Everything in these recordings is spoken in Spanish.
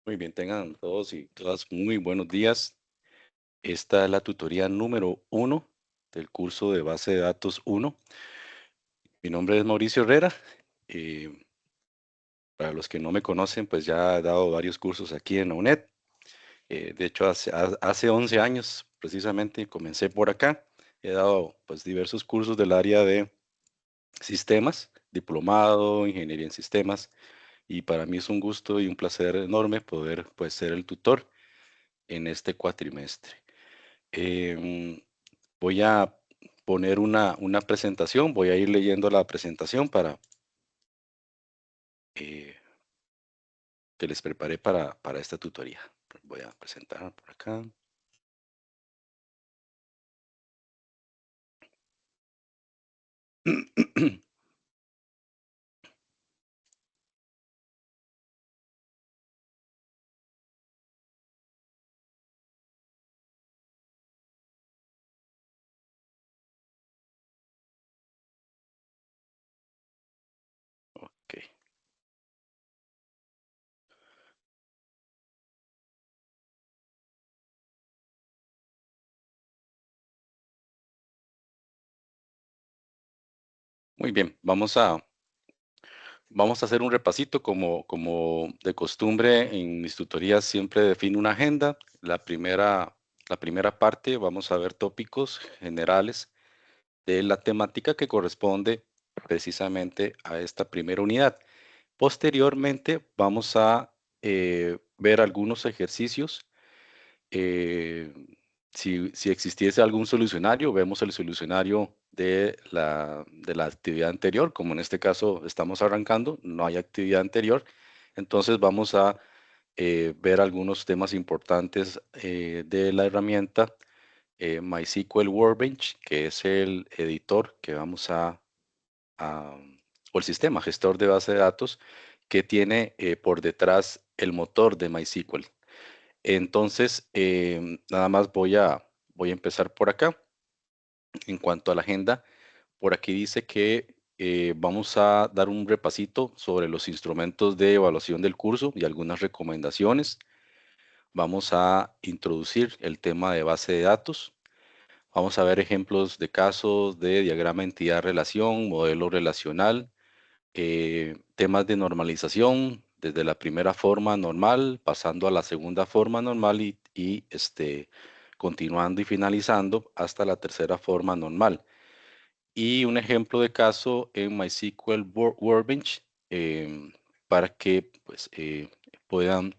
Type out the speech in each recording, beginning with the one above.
Muy bien, tengan todos y todas muy buenos días. Esta es la tutoría número 1 del curso de base de datos 1. Mi nombre es Mauricio Herrera. eh, para los que no me conocen, pues ya he dado varios cursos aquí en la UNED. De hecho, hace 11 años precisamente comencé por acá. He dado pues diversos cursos del área de sistemas, diplomado, ingeniería en sistemas, y para mí es un gusto y un placer enorme poder pues ser el tutor en este cuatrimestre. Em, Voy a poner una presentación, voy a ir leyendo la presentación para eh, que les preparé para esta tutoría. Voy a presentar por acá. Ok, muy bien, vamos a hacer un repasito como de costumbre. En mis tutorías siempre defino una agenda. La primera parte vamos a ver tópicos generales de la temática que corresponde precisamente a esta primera unidad. Posteriormente vamos a ver algunos ejercicios. eh, si existiese algún solucionario, vemos el solucionario de la actividad anterior. Como en este caso estamos arrancando, no hay actividad anterior. Entonces vamos a ver algunos temas importantes de la herramienta MySQL Workbench, que es el editor que vamos a- o el sistema gestor de base de datos que tiene por detrás el motor de MySQL. Entonces, nada más voy a empezar por acá. En cuanto a la agenda, por aquí dice que vamos a dar un repasito sobre los instrumentos de evaluación del curso y algunas recomendaciones. Vamos a introducir el tema de base de datos. Vamos a ver ejemplos de casos de diagrama entidad-relación, modelo relacional, temas de normalización, desde la primera forma normal, pasando a la segunda forma normal y continuando y finalizando hasta la tercera forma normal. Y un ejemplo de caso en MySQL Workbench para que pues, puedan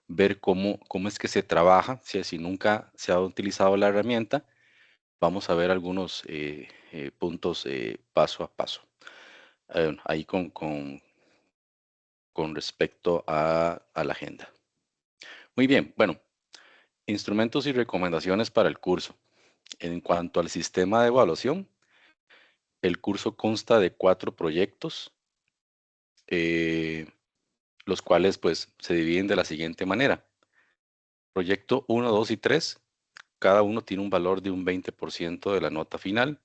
ver cómo es que se trabaja. Si nunca se ha utilizado la herramienta, vamos a ver algunos puntos paso a paso. Ahí con respecto a la agenda. Muy bien, bueno, instrumentos y recomendaciones para el curso. En cuanto al sistema de evaluación, el curso consta de 4 proyectos, eh, los cuales pues se dividen de la siguiente manera. Proyecto 1, 2 y 3, cada uno tiene un valor de un 20% de la nota final.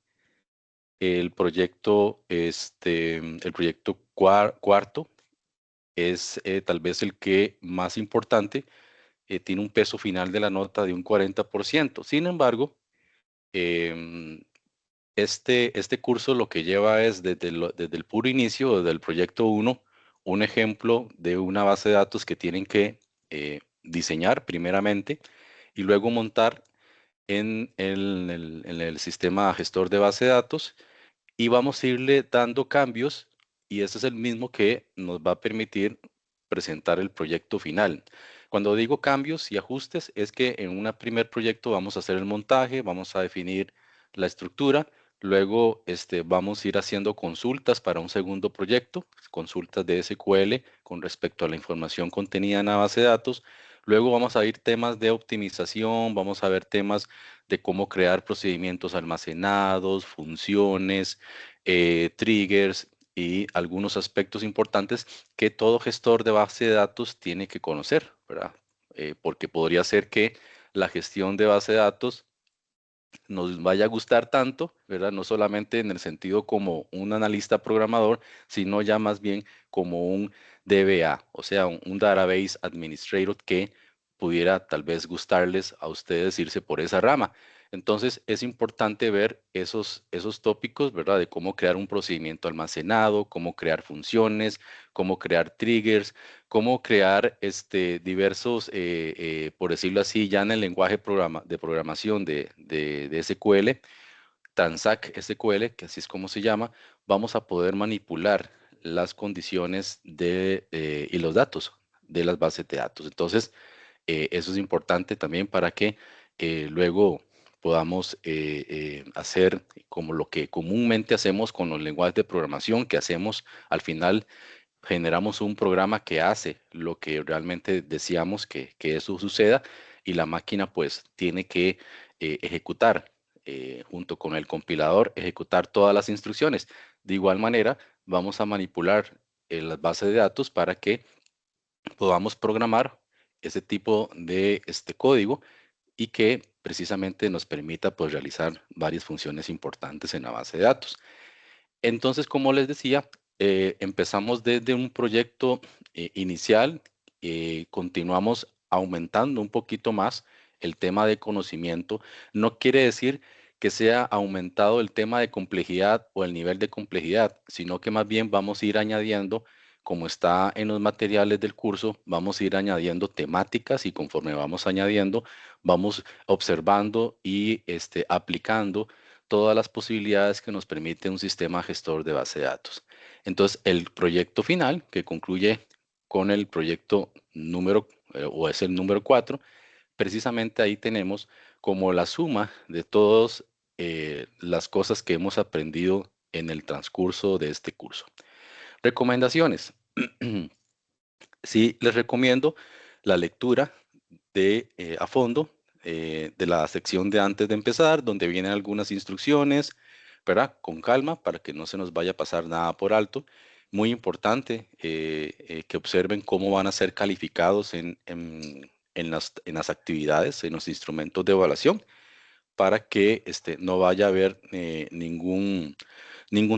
El proyecto cuarto es tal vez el que más importante, tiene un peso final de la nota de un 40%. Sin embargo, em, este curso lo que lleva es desde el puro inicio, desde el proyecto 1, un ejemplo de una base de datos que tienen que diseñar primeramente y luego montar en el sistema gestor de base de datos, y vamos a irle dando cambios, y ese es el mismo que nos va a permitir presentar el proyecto final. Cuando digo cambios y ajustes, es que en un primer proyecto vamos a hacer el montaje, vamos a definir la estructura, luego vamos a ir haciendo consultas para un segundo proyecto, consultas de SQL con respecto a la información contenida en la base de datos. Luego vamos a ir temas de optimización, vamos a ver temas de cómo crear procedimientos almacenados, funciones, triggers y algunos aspectos importantes que todo gestor de base de datos tiene que conocer, ¿verdad? Porque podría ser que la gestión de base de datos nos vaya a gustar tanto, ¿verdad? No solamente en el sentido como un analista programador, sino ya más bien como un DBA, o sea, un Database Administrator que pudiera tal vez gustarles a ustedes irse por esa rama. Entonces, es importante ver esos tópicos, ¿verdad? De cómo crear un procedimiento almacenado, cómo crear funciones, cómo crear triggers, cómo crear diversos, por decirlo así, ya en el lenguaje de programación de SQL, Transact SQL, que así es como se llama, vamos a poder manipular las condiciones y los datos de las bases de datos. Entonces, eso es importante también para que luego podamos hacer como lo que comúnmente hacemos con los lenguajes de programación, que hacemos al final generamos un programa que hace lo que realmente deseamos que eso suceda y la máquina pues tiene que ejecutar junto con el compilador, ejecutar todas las instrucciones. De igual manera, vamos a manipular las bases de datos para que podamos programar ese tipo de código y que precisamente nos permita pues realizar varias funciones importantes en la base de datos. Entonces, como les decía, empezamos desde un proyecto inicial, continuamos aumentando un poquito más el tema de conocimiento. No quiere decir que sea aumentado el tema de complejidad o el nivel de complejidad, sino que más bien vamos a ir añadiendo, como está en los materiales del curso, vamos a ir añadiendo temáticas y conforme vamos añadiendo, vamos observando y aplicando todas las posibilidades que nos permite un sistema gestor de base de datos. Entonces, el proyecto final, que concluye con el proyecto número, o es el número 4, precisamente ahí tenemos como la suma de todas las cosas que hemos aprendido en el transcurso de este curso. Recomendaciones. Sí, les recomiendo la lectura a fondo de la sección de antes de empezar, donde vienen algunas instrucciones, ¿verdad? Con calma para que no se nos vaya a pasar nada por alto. Muy importante que observen cómo van a ser calificados en las actividades, en los instrumentos de evaluación, para que no vaya a haber ningún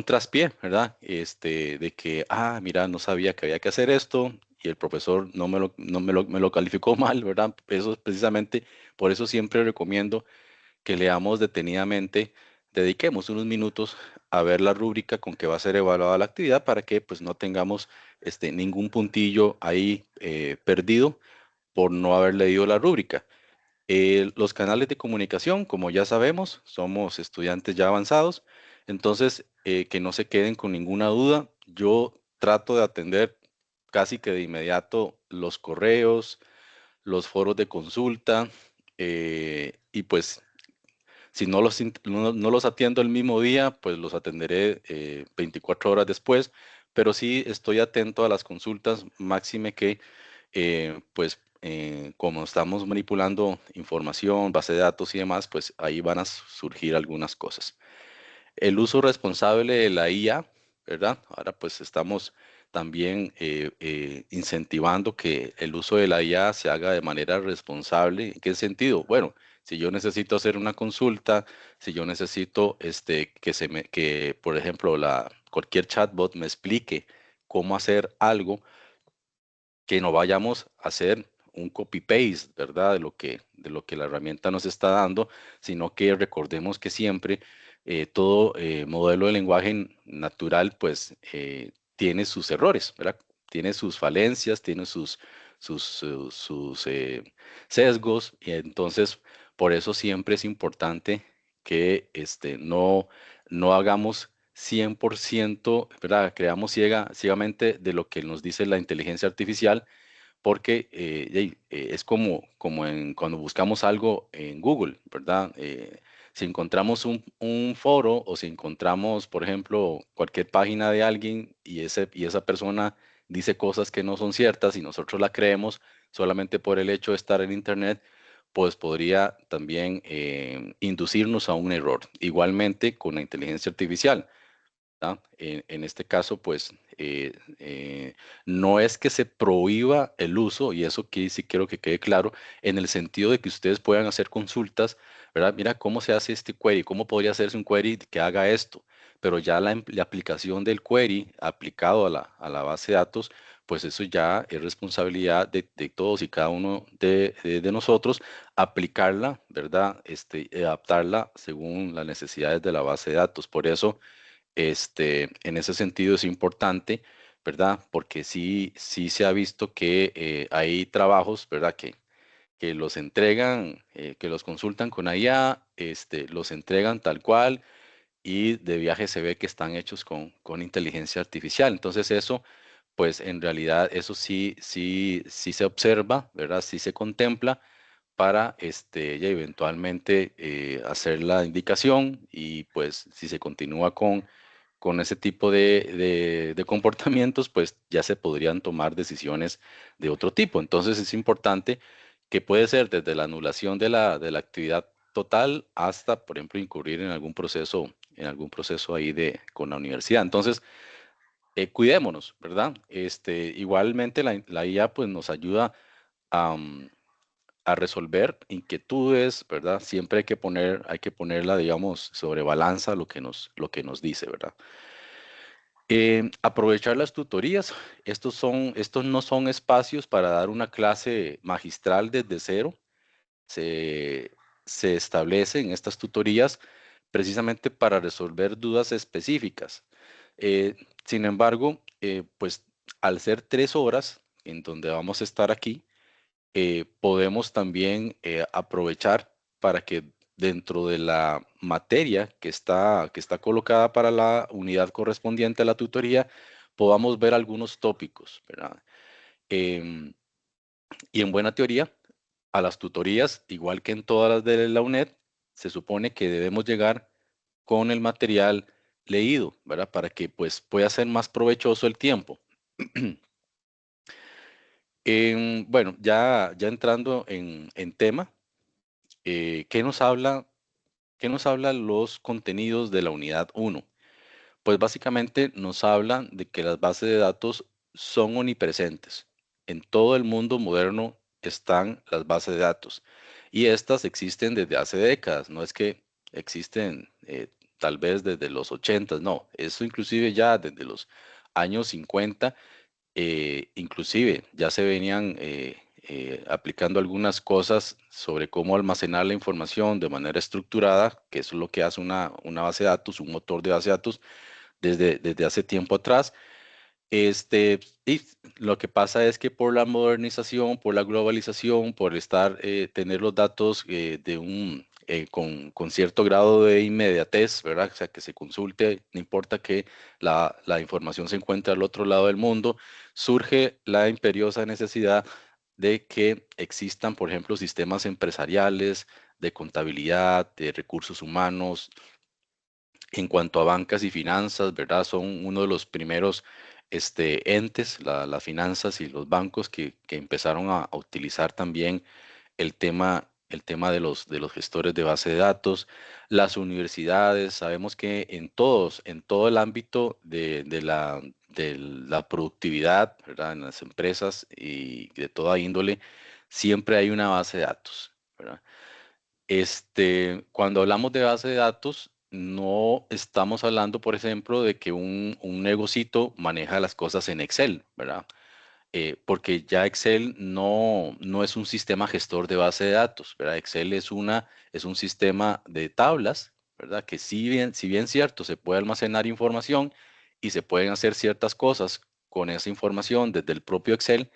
traspié, ¿verdad? De que, mira, no sabía que había que hacer esto y el profesor no me lo calificó mal, ¿verdad? Eso es precisamente, por eso siempre recomiendo que leamos detenidamente, dediquemos unos minutos a ver la rúbrica con que va a ser evaluada la actividad para que pues no tengamos ningún puntillo ahí perdido por no haber leído la rúbrica. Los canales de comunicación, como ya sabemos, somos estudiantes ya avanzados, entonces que no se queden con ninguna duda. Yo trato de atender casi que de inmediato los correos, los foros de consulta, y pues si no los atiendo el mismo día, pues los atenderé 24 horas después, pero sí estoy atento a las consultas, máxime que pues como estamos manipulando información, base de datos y demás, pues ahí van a surgir algunas cosas. El uso responsable de la IA, ¿verdad? Ahora pues estamos también incentivando que el uso de la IA se haga de manera responsable. ¿En qué sentido? Bueno, si yo necesito hacer una consulta, si yo necesito que, por ejemplo, cualquier chatbot me explique cómo hacer algo, que no vayamos a hacer un copy-paste, ¿verdad? De lo que la herramienta nos está dando, sino que recordemos que siempre todo modelo de lenguaje natural, pues, tiene sus errores, ¿verdad? Tiene sus falencias, tiene sus sesgos, y entonces, por eso siempre es importante que no hagamos 100%, ¿verdad? Creamos ciegamente de lo que nos dice la inteligencia artificial, porque es como cuando buscamos algo en Google, ¿verdad? Si encontramos un foro o si encontramos, por ejemplo, cualquier página de alguien y esa persona dice cosas que no son ciertas y nosotros la creemos solamente por el hecho de estar en Internet, pues podría también inducirnos a un error. Igualmente con la inteligencia artificial. ¿verdad? En este caso, pues, no es que se prohíba el uso, y eso aquí sí quiero que quede claro, en el sentido de que ustedes puedan hacer consultas, ¿verdad? Mira cómo se hace este query, cómo podría hacerse un query que haga esto, pero ya la aplicación del query aplicado a la base de datos, pues eso ya es responsabilidad de todos y cada uno de nosotros aplicarla, ¿verdad? Adaptarla según las necesidades de la base de datos. Por eso, en ese sentido es importante, ¿verdad? Porque sí se ha visto que hay trabajos, ¿verdad? Que los entregan, que los consultan con IA, los entregan tal cual y de viaje se ve que están hechos con inteligencia artificial. Entonces eso, pues en realidad eso sí se observa, ¿verdad? Sí se contempla para ya eventualmente hacer la indicación y pues si se continúa con ese tipo de comportamientos, pues ya se podrían tomar decisiones de otro tipo. Entonces es importante que puede ser desde la anulación de la actividad total hasta, por ejemplo, incurrir en algún proceso ahí con la universidad. Entonces, cuidémonos, ¿verdad? Igualmente la IA pues nos ayuda a, a resolver inquietudes, ¿verdad? Siempre hay que ponerla, digamos, sobre balanza lo que nos dice, ¿verdad? Aprovechar las tutorías. Estos no son espacios para dar una clase magistral desde cero. Se, se establecen estas tutorías precisamente para resolver dudas específicas. Sin embargo, pues al ser 3 horas en donde vamos a estar aquí, podemos también aprovechar para que dentro de la materia que está colocada para la unidad correspondiente a la tutoría, podamos ver algunos tópicos, ¿verdad? Em, y en buena teoría, a las tutorías, igual que en todas las de la UNED, se supone que debemos llegar con el material leído, ¿verdad? Para que pues pueda ser más provechoso el tiempo. Bueno, ya entrando en tema, ¿qué nos habla, qué nos habla los contenidos de la unidad uno? Pues básicamente nos hablan de que las bases de datos son omnipresentes. En todo el mundo moderno están las bases de datos y estas existen desde hace décadas. No es que existen tal vez desde los 80, no, eso inclusive ya desde los años 50, inclusive ya se venían aplicando algunas cosas sobre cómo almacenar la información de manera estructurada, que eso es lo que hace una base de datos, un motor de base de datos desde hace tiempo atrás. Y lo que pasa es que por la modernización, por la globalización, por tener los datos con cierto grado de inmediatez, ¿verdad? O sea, que se consulte, no importa que la información se encuentre al otro lado del mundo, surge la imperiosa necesidad de que existan, por ejemplo, sistemas empresariales, de contabilidad, de recursos humanos, en cuanto a bancas y finanzas, ¿verdad? Son uno de los primeros entes, las finanzas y los bancos que empezaron a utilizar también el tema de los gestores de base de datos. Las universidades, sabemos que en todo el ámbito de la productividad, ¿verdad? En las empresas y de toda índole, siempre hay una base de datos, ¿verdad? Cuando hablamos de base de datos, no estamos hablando, por ejemplo, de que un negocito maneja las cosas en Excel, ¿verdad? Porque ya Excel no es un sistema gestor de base de datos, ¿verdad? Excel es un sistema de tablas, ¿verdad? Que si bien cierto, se puede almacenar información y se pueden hacer ciertas cosas con esa información desde el propio Excel,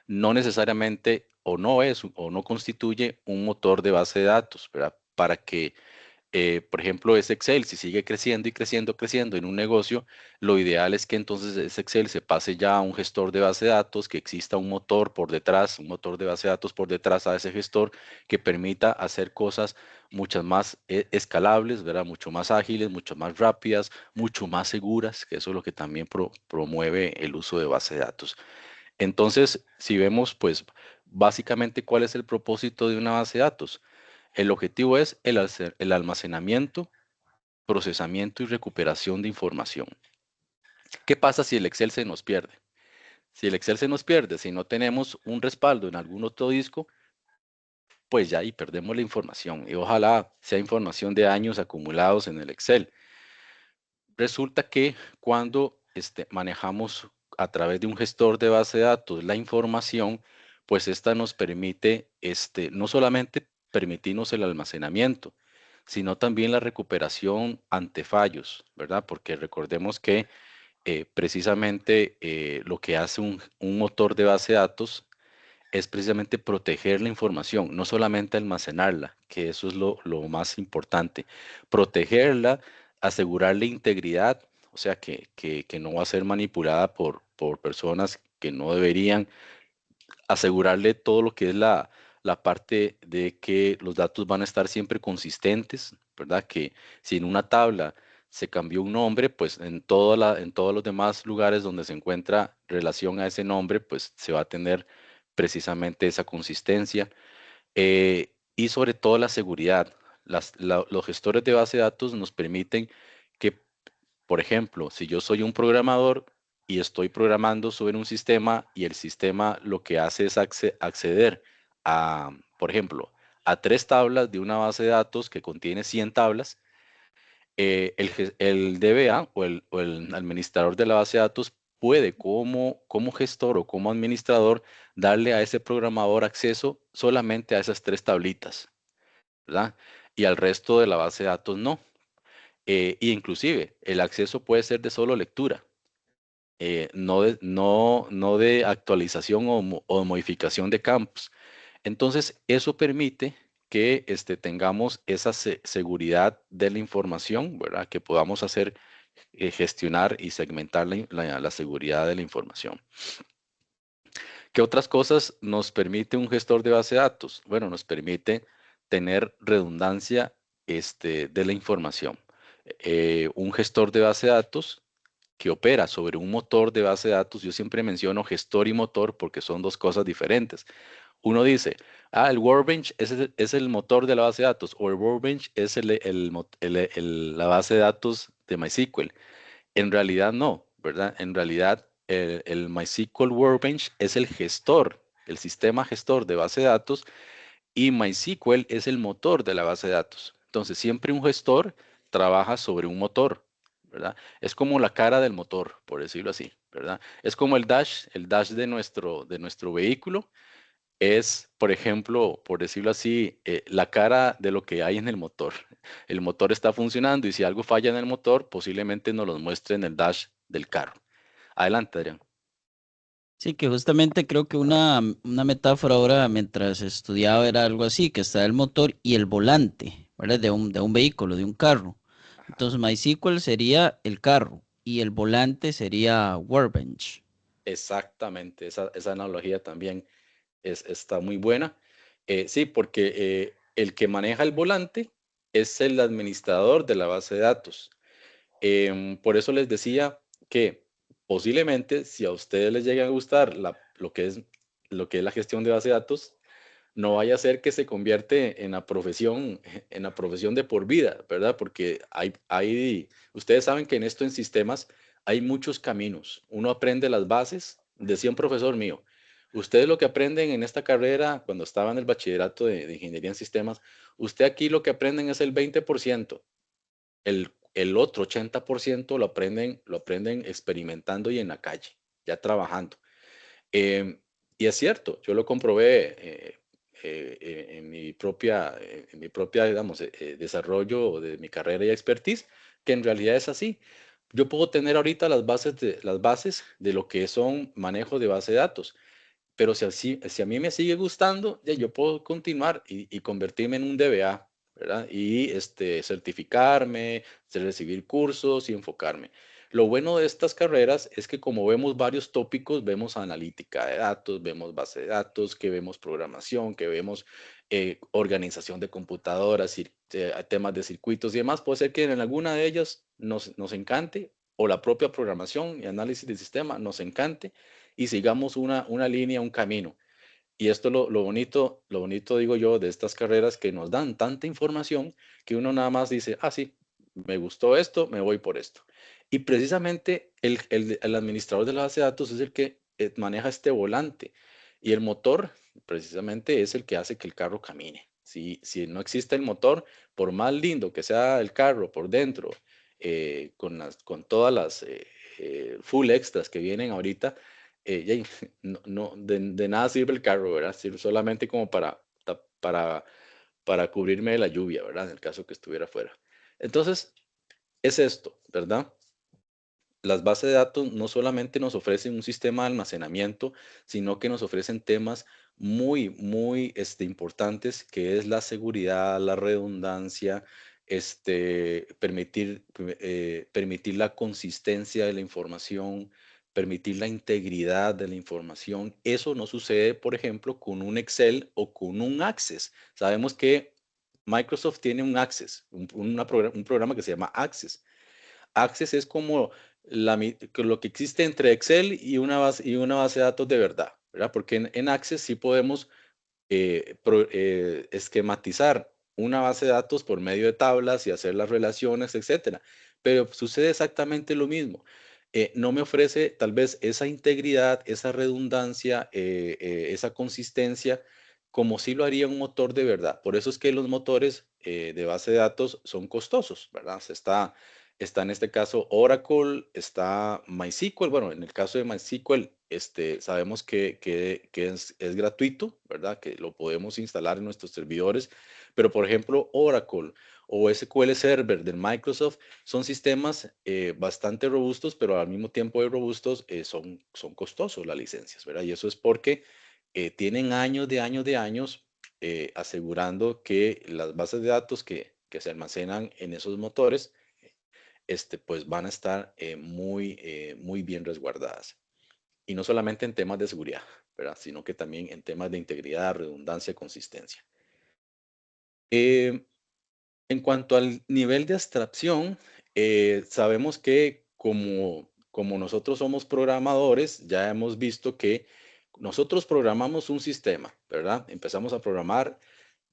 no necesariamente o no constituye un motor de base de datos, ¿verdad? Para que, por ejemplo, ese Excel, si sigue creciendo y creciendo, creciendo en un negocio, lo ideal es que entonces ese Excel se pase ya a un gestor de base de datos, que exista un motor por detrás, un motor de base de datos por detrás a ese gestor que permita hacer cosas muchas más escalables, ¿verdad? Mucho más ágiles, mucho más rápidas, mucho más seguras, que eso es lo que también promueve el uso de base de datos. Entonces, si vemos, pues básicamente cuál es el propósito de una base de datos. El objetivo es el almacenamiento, procesamiento y recuperación de información. ¿Qué pasa si el Excel se nos pierde? Si el Excel se nos pierde, si no tenemos un respaldo en algún otro disco, pues ya ahí perdemos la información. Y ojalá sea información de años acumulados en el Excel. Resulta que cuando manejamos a través de un gestor de base de datos la información, pues esta nos permite no solamente permitirnos el almacenamiento, sino también la recuperación ante fallos, ¿verdad? Porque recordemos que precisamente lo que hace un motor de base de datos es precisamente proteger la información, no solamente almacenarla, que eso es lo más importante, protegerla, asegurarle integridad, o sea, que no va a ser manipulada por personas que no deberían, asegurarle todo lo que es la parte de que los datos van a estar siempre consistentes, ¿verdad? Que si en una tabla se cambió un nombre, pues en todos los demás lugares donde se encuentra relación a ese nombre, pues se va a tener precisamente esa consistencia. Y sobre todo la seguridad. Los gestores de base de datos nos permiten que, por ejemplo, si yo soy un programador y estoy programando sobre un sistema y el sistema lo que hace es acceder a, por ejemplo, a 3 tablas de una base de datos que contiene 100 tablas, el DBA o el administrador de la base de datos puede como gestor o como administrador darle a ese programador acceso solamente a esas 3 tablitas, ¿verdad? Y al resto de la base de datos no. Y inclusive el acceso puede ser de solo lectura, no de actualización o modificación de campos. Entonces, eso permite que tengamos esa seguridad de la información, ¿verdad? Que podamos hacer, gestionar y segmentar la seguridad de la información. ¿Qué otras cosas nos permite un gestor de base de datos? Bueno, nos permite tener redundancia de la información. Un gestor de base de datos que opera sobre un motor de base de datos, yo siempre menciono gestor y motor porque son dos cosas diferentes. Uno dice, el Workbench es el motor de la base de datos, o el Workbench es la base de datos de MySQL. En realidad no, ¿verdad? En realidad el MySQL Workbench es el gestor, el sistema gestor de base de datos, y MySQL es el motor de la base de datos. Entonces, siempre un gestor trabaja sobre un motor, ¿verdad? Es como la cara del motor, por decirlo así, ¿verdad? Es como el dash de nuestro vehículo es, por ejemplo, por decirlo así, la cara de lo que hay en el motor. El motor está funcionando y si algo falla en el motor, posiblemente nos lo muestre en el dash del carro. Adelante, Adrián. Sí, que justamente creo que una metáfora ahora mientras estudiaba era algo así, que está el motor y el volante, ¿verdad? De un vehículo, de un carro. Ajá. Entonces, MySQL sería el carro y el volante sería Workbench. Exactamente, esa analogía también está muy buena. Sí, porque el que maneja el volante es el administrador de la base de datos. Por eso les decía que posiblemente si a ustedes les llega a gustar lo que es la gestión de base de datos, no vaya a ser que se convierte en la profesión de por vida, ¿verdad? Porque ustedes saben que en esto en sistemas hay muchos caminos. Uno aprende las bases, decía un profesor mío, ustedes lo que aprenden en esta carrera, cuando estaba en el bachillerato de ingeniería en sistemas, usted aquí lo que aprenden es el 20%. El otro 80% lo aprenden experimentando y en la calle, ya trabajando. Em, y es cierto, yo lo comprobé en mi propia, digamos, desarrollo de mi carrera y expertise, que en realidad es así. Yo puedo tener ahorita las bases de lo que son manejo de base de datos, pero si a mí me sigue gustando, ya yo puedo continuar y convertirme en un DBA, ¿verdad? Y certificarme, recibir cursos y enfocarme. Lo bueno de estas carreras es que como vemos varios tópicos, vemos analítica de datos, vemos base de datos, que vemos programación, que vemos organización de computadoras, temas de circuitos y demás. Puede ser que en alguna de ellas nos encante, o la propia programación y análisis de sistema nos encante, y sigamos una línea, un camino. Y esto lo bonito, digo yo, de estas carreras que nos dan tanta información que uno nada más dice, sí, me gustó esto, me voy por esto. Y precisamente el administrador de la base de datos es el que maneja este volante y el motor precisamente es el que hace que el carro camine. Si no existe el motor, por más lindo que sea el carro por dentro, con todas las full extras que vienen ahorita, ya de nada sirve el carro, ¿verdad? Sirve solamente como para cubrirme de la lluvia, ¿verdad? En el caso que estuviera fuera. Entonces, es esto, ¿verdad? Las bases de datos no solamente nos ofrecen un sistema de almacenamiento, sino que nos ofrecen temas muy importantes, que es la seguridad, la redundancia, permitir la consistencia de la información, permitir la integridad de la información. Eso no sucede, por ejemplo, con un Excel o con un Access. Sabemos que Microsoft tiene un Access, un programa que se llama Access. Access es como lo que existe entre Excel y una base de datos de verdad, ¿verdad? Porque en Access sí podemos esquematizar una base de datos por medio de tablas y hacer las relaciones, etcétera. Pero sucede exactamente lo mismo. No me ofrece tal vez esa integridad, esa redundancia, esa consistencia, como si lo haría un motor de verdad. Por eso es que los motores de base de datos son costosos, ¿verdad? Está en este caso Oracle, está MySQL. Bueno, en el caso de MySQL, sabemos que es gratuito, ¿verdad? Que lo podemos instalar en nuestros servidores. Pero, por ejemplo, Oracle o SQL Server de Microsoft son sistemas bastante robustos, pero al mismo tiempo de robustos son costosos las licencias, ¿verdad? Y eso es porque tienen años asegurando que las bases de datos que se almacenan en esos motores pues van a estar muy bien resguardadas. Y no solamente en temas de seguridad, ¿verdad? Sino que también en temas de integridad, redundancia, consistencia. Eh, en cuanto al nivel de abstracción, sabemos que como nosotros somos programadores, ya hemos visto que nosotros programamos un sistema, ¿verdad? Empezamos a programar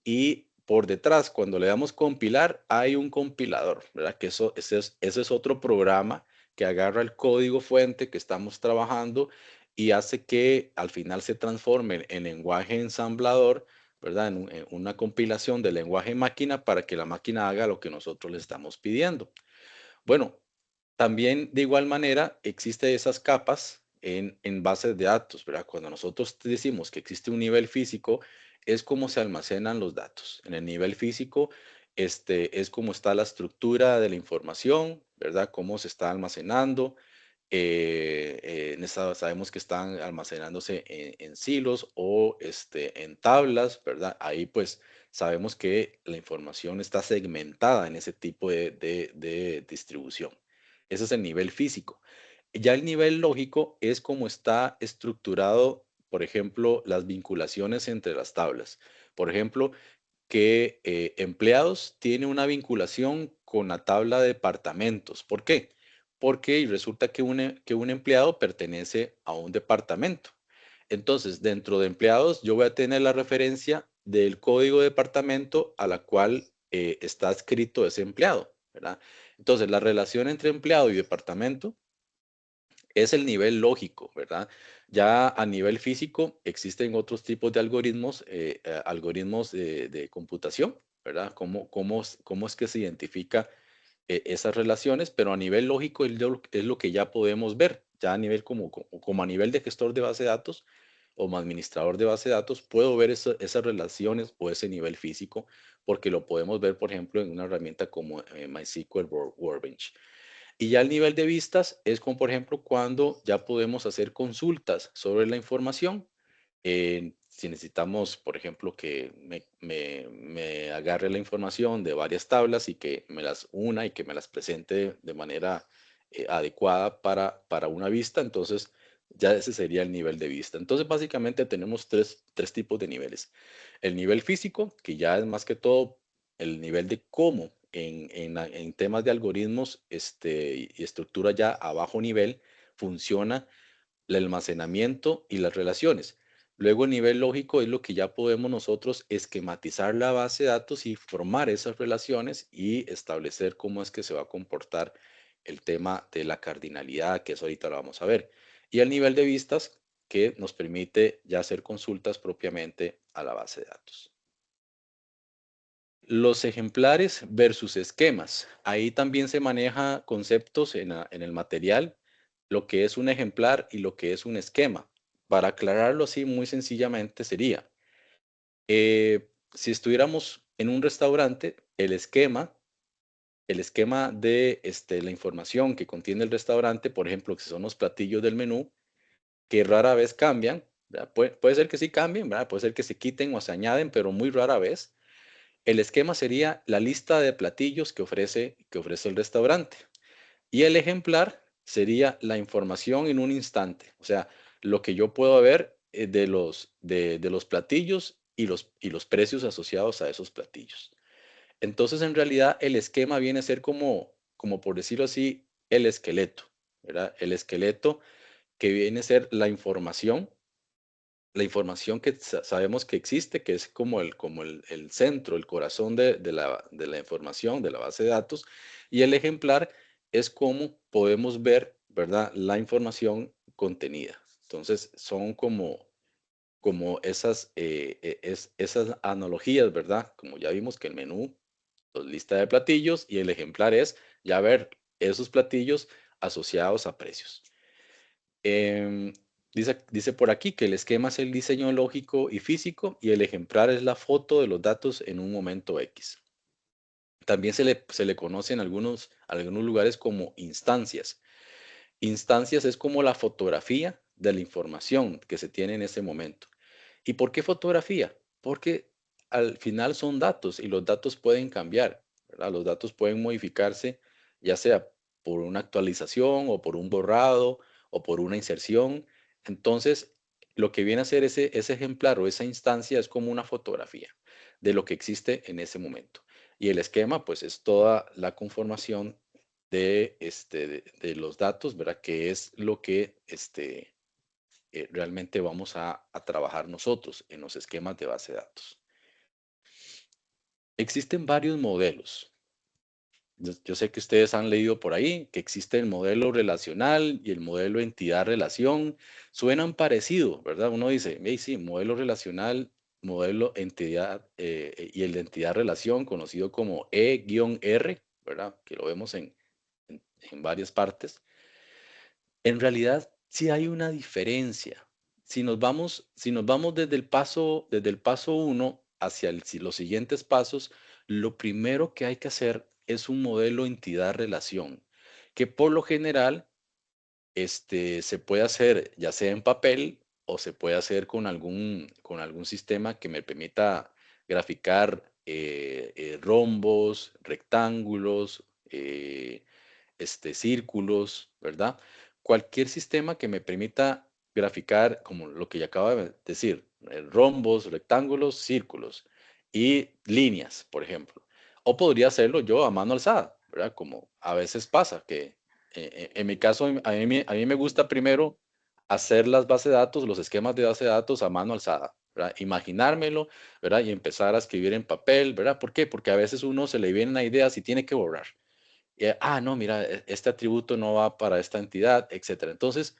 y por detrás, cuando le damos compilar, hay un compilador, ¿verdad? Que ese es otro programa que agarra el código fuente que estamos trabajando y hace que al final se transforme en lenguaje ensamblador, ¿verdad? En una compilación de lenguaje máquina para que la máquina haga lo que nosotros le estamos pidiendo. Bueno, también de igual manera existen esas capas en bases de datos, ¿verdad? Cuando nosotros decimos que existe un nivel físico, es como se almacenan los datos. En el nivel físico, es como está la estructura de la información, ¿verdad? Cómo se está almacenando. Sabemos que están almacenándose en silos o en tablas, ¿verdad? Ahí pues sabemos que la información está segmentada en ese tipo de distribución. Ese es el nivel físico. Ya el nivel lógico es como está estructurado, por ejemplo, las vinculaciones entre las tablas. Por ejemplo, que empleados tiene una vinculación con la tabla de departamentos. ¿Por qué? Porque resulta que un empleado pertenece a un departamento. Entonces, dentro de empleados, yo voy a tener la referencia del código de departamento a la cual está escrito ese empleado, ¿verdad? Entonces, la relación entre empleado y departamento es el nivel lógico, ¿verdad? Ya a nivel físico existen otros tipos de algoritmos, algoritmos de computación, ¿verdad? Cómo es que se identifica esas relaciones? Pero a nivel lógico es lo que ya podemos ver, ya a nivel como a nivel de gestor de base de datos o como administrador de base de datos, puedo ver esas relaciones o ese nivel físico porque lo podemos ver, por ejemplo, en una herramienta como MySQL Workbench. Y ya el nivel de vistas es como, por ejemplo, cuando ya podemos hacer consultas sobre la información. Si necesitamos, por ejemplo, que me agarre la información de varias tablas y que me las una y que me las presente de manera adecuada para una vista, entonces ya ese sería el nivel de vista. Entonces, básicamente tenemos tres tipos de niveles. El nivel físico, que ya es más que todo el nivel de cómo en temas de algoritmos y estructura ya a bajo nivel funciona el almacenamiento y las relaciones. Luego el nivel lógico es lo que ya podemos nosotros esquematizar la base de datos y formar esas relaciones y establecer cómo es que se va a comportar el tema de la cardinalidad, que eso ahorita lo vamos a ver, y el nivel de vistas que nos permite ya hacer consultas propiamente a la base de datos. Los ejemplares versus esquemas. Ahí también se maneja conceptos en el material, lo que es un ejemplar y lo que es un esquema. Para aclararlo así muy sencillamente sería, si estuviéramos en un restaurante, el esquema de la información que contiene el restaurante, por ejemplo, que son los platillos del menú, que rara vez cambian, ¿verdad? Puede ser que sí cambien, ¿verdad? Puede ser que se quiten o se añaden, pero muy rara vez. El esquema sería la lista de platillos que ofrece el restaurante. Y el ejemplar sería la información en un instante, o sea, lo que yo puedo ver de los platillos y los precios asociados a esos platillos. Entonces, en realidad, el esquema viene a ser como por decirlo así, el esqueleto, ¿verdad? El esqueleto que viene a ser la información que sabemos que existe, que es como el centro, el corazón de la información, de la base de datos, y el ejemplar es cómo podemos ver, ¿verdad?, la información contenida. Entonces, son como esas analogías, ¿verdad? Como ya vimos que el menú, lista de platillos, y el ejemplar es ya ver esos platillos asociados a precios. Em, dice por aquí que el esquema es el diseño lógico y físico y el ejemplar es la foto de los datos en un momento X. También se le conoce en algunos lugares como instancias. Instancias es como la fotografía de la información que se tiene en ese momento. ¿Y por qué fotografía? Porque al final son datos y los datos pueden cambiar, ¿verdad? Los datos pueden modificarse, ya sea por una actualización o por un borrado o por una inserción. Entonces, lo que viene a ser ese ejemplar o esa instancia es como una fotografía de lo que existe en ese momento. Y el esquema, pues, es toda la conformación de los datos, ¿verdad? Que es lo que realmente vamos a trabajar nosotros en los esquemas de base de datos. Existen varios modelos. Yo sé que ustedes han leído por ahí que existe el modelo relacional y el modelo entidad-relación. Suenan parecidos, ¿verdad? Uno dice, hey, sí, modelo relacional, modelo entidad y el de entidad-relación, conocido como E-R, ¿verdad? Que lo vemos en varias partes. En realidad, sí hay una diferencia. Si nos vamos desde el paso 1 hacia los siguientes pasos, lo primero que hay que hacer es un modelo entidad-relación, que por lo general se puede hacer ya sea en papel o se puede hacer con algún sistema que me permita graficar rombos, rectángulos, círculos, ¿verdad? Cualquier sistema que me permita graficar, como lo que ya acabo de decir, rombos, rectángulos, círculos y líneas, por ejemplo. O podría hacerlo yo a mano alzada, ¿verdad? Como a veces pasa, que en mi caso, a mí me gusta primero hacer las bases de datos, los esquemas de base de datos a mano alzada, ¿verdad? Imaginármelo, ¿verdad? Y empezar a escribir en papel, ¿verdad? ¿Por qué? Porque a veces uno se le vienen ideas y tiene que borrar. No, mira, este atributo no va para esta entidad, etcétera. Entonces,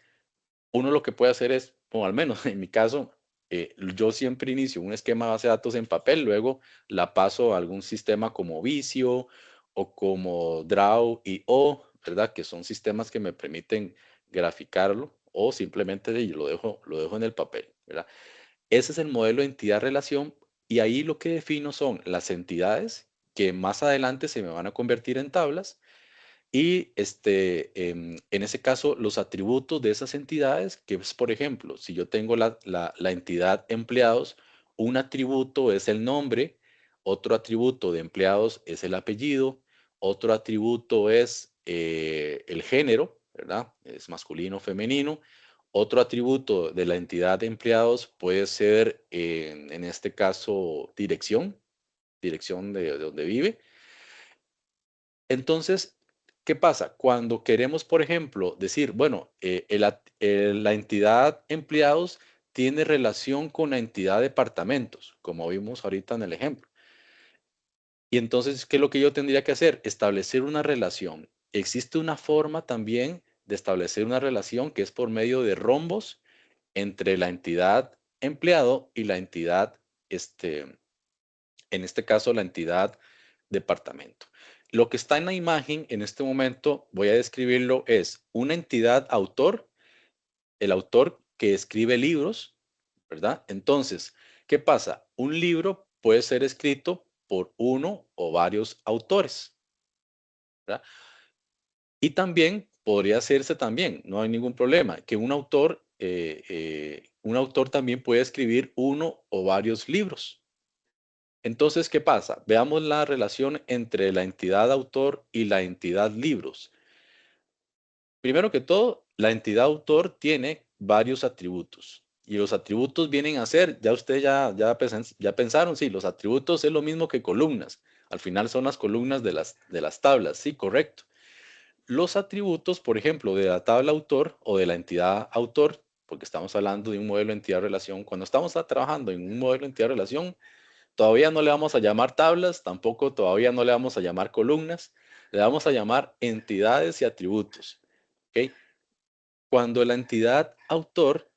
uno lo que puede hacer es, o al menos en mi caso, yo siempre inicio un esquema de base de datos en papel, luego la paso a algún sistema como Visio o como Draw.io, ¿verdad? Que son sistemas que me permiten graficarlo o simplemente lo dejo en el papel, ¿verdad? Ese es el modelo de entidad-relación y ahí lo que defino son las entidades que más adelante se me van a convertir en tablas y en ese caso, los atributos de esas entidades, que es, por ejemplo, si yo tengo la entidad empleados, un atributo es el nombre, otro atributo de empleados es el apellido, otro atributo es el género, ¿verdad? Es masculino o femenino. Otro atributo de la entidad de empleados puede ser, en este caso, dirección de donde vive. Entonces, ¿qué pasa? Cuando queremos, por ejemplo, decir, bueno, la entidad empleados tiene relación con la entidad departamentos, como vimos ahorita en el ejemplo. Y entonces, ¿qué es lo que yo tendría que hacer? Establecer una relación existe una forma también de establecer una relación que es por medio de rombos entre la entidad empleado y la entidad, en este caso, la entidad departamento. Lo que está en la imagen en este momento, voy a describirlo, es una entidad autor, el autor que escribe libros, ¿verdad? Entonces, ¿qué pasa? Un libro puede ser escrito por uno o varios autores, ¿verdad? Y también podría hacerse también, no hay ningún problema, que un autor también puede escribir uno o varios libros. Entonces, ¿qué pasa? Veamos la relación entre la entidad autor y la entidad libros. Primero que todo, la entidad autor tiene varios atributos. Y los atributos vienen a ser, ya ustedes ya pensaron, sí, los atributos es lo mismo que columnas. Al final son las columnas de las tablas, sí, correcto. Los atributos, por ejemplo, de la tabla autor o de la entidad autor, porque estamos hablando de un modelo entidad-relación, cuando estamos trabajando en un modelo entidad-relación, todavía no le vamos a llamar tablas, tampoco todavía no le vamos a llamar columnas, le vamos a llamar entidades y atributos. ¿Ok? Cuando la entidad autor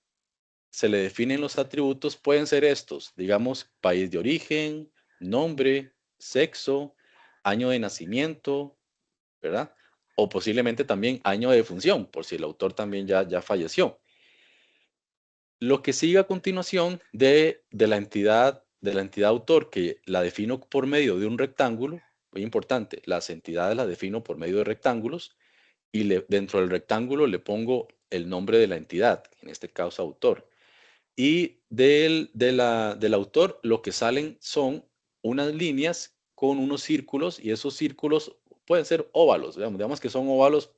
se le definen los atributos, pueden ser estos, digamos, país de origen, nombre, sexo, año de nacimiento, ¿verdad? O posiblemente también año de defunción, por si el autor también ya falleció. Lo que sigue a continuación de la entidad autor, que la defino por medio de un rectángulo, muy importante, las entidades las defino por medio de rectángulos y dentro del rectángulo le pongo el nombre de la entidad, en este caso autor. Y del autor lo que salen son unas líneas con unos círculos y esos círculos pueden ser óvalos, digamos que son óvalos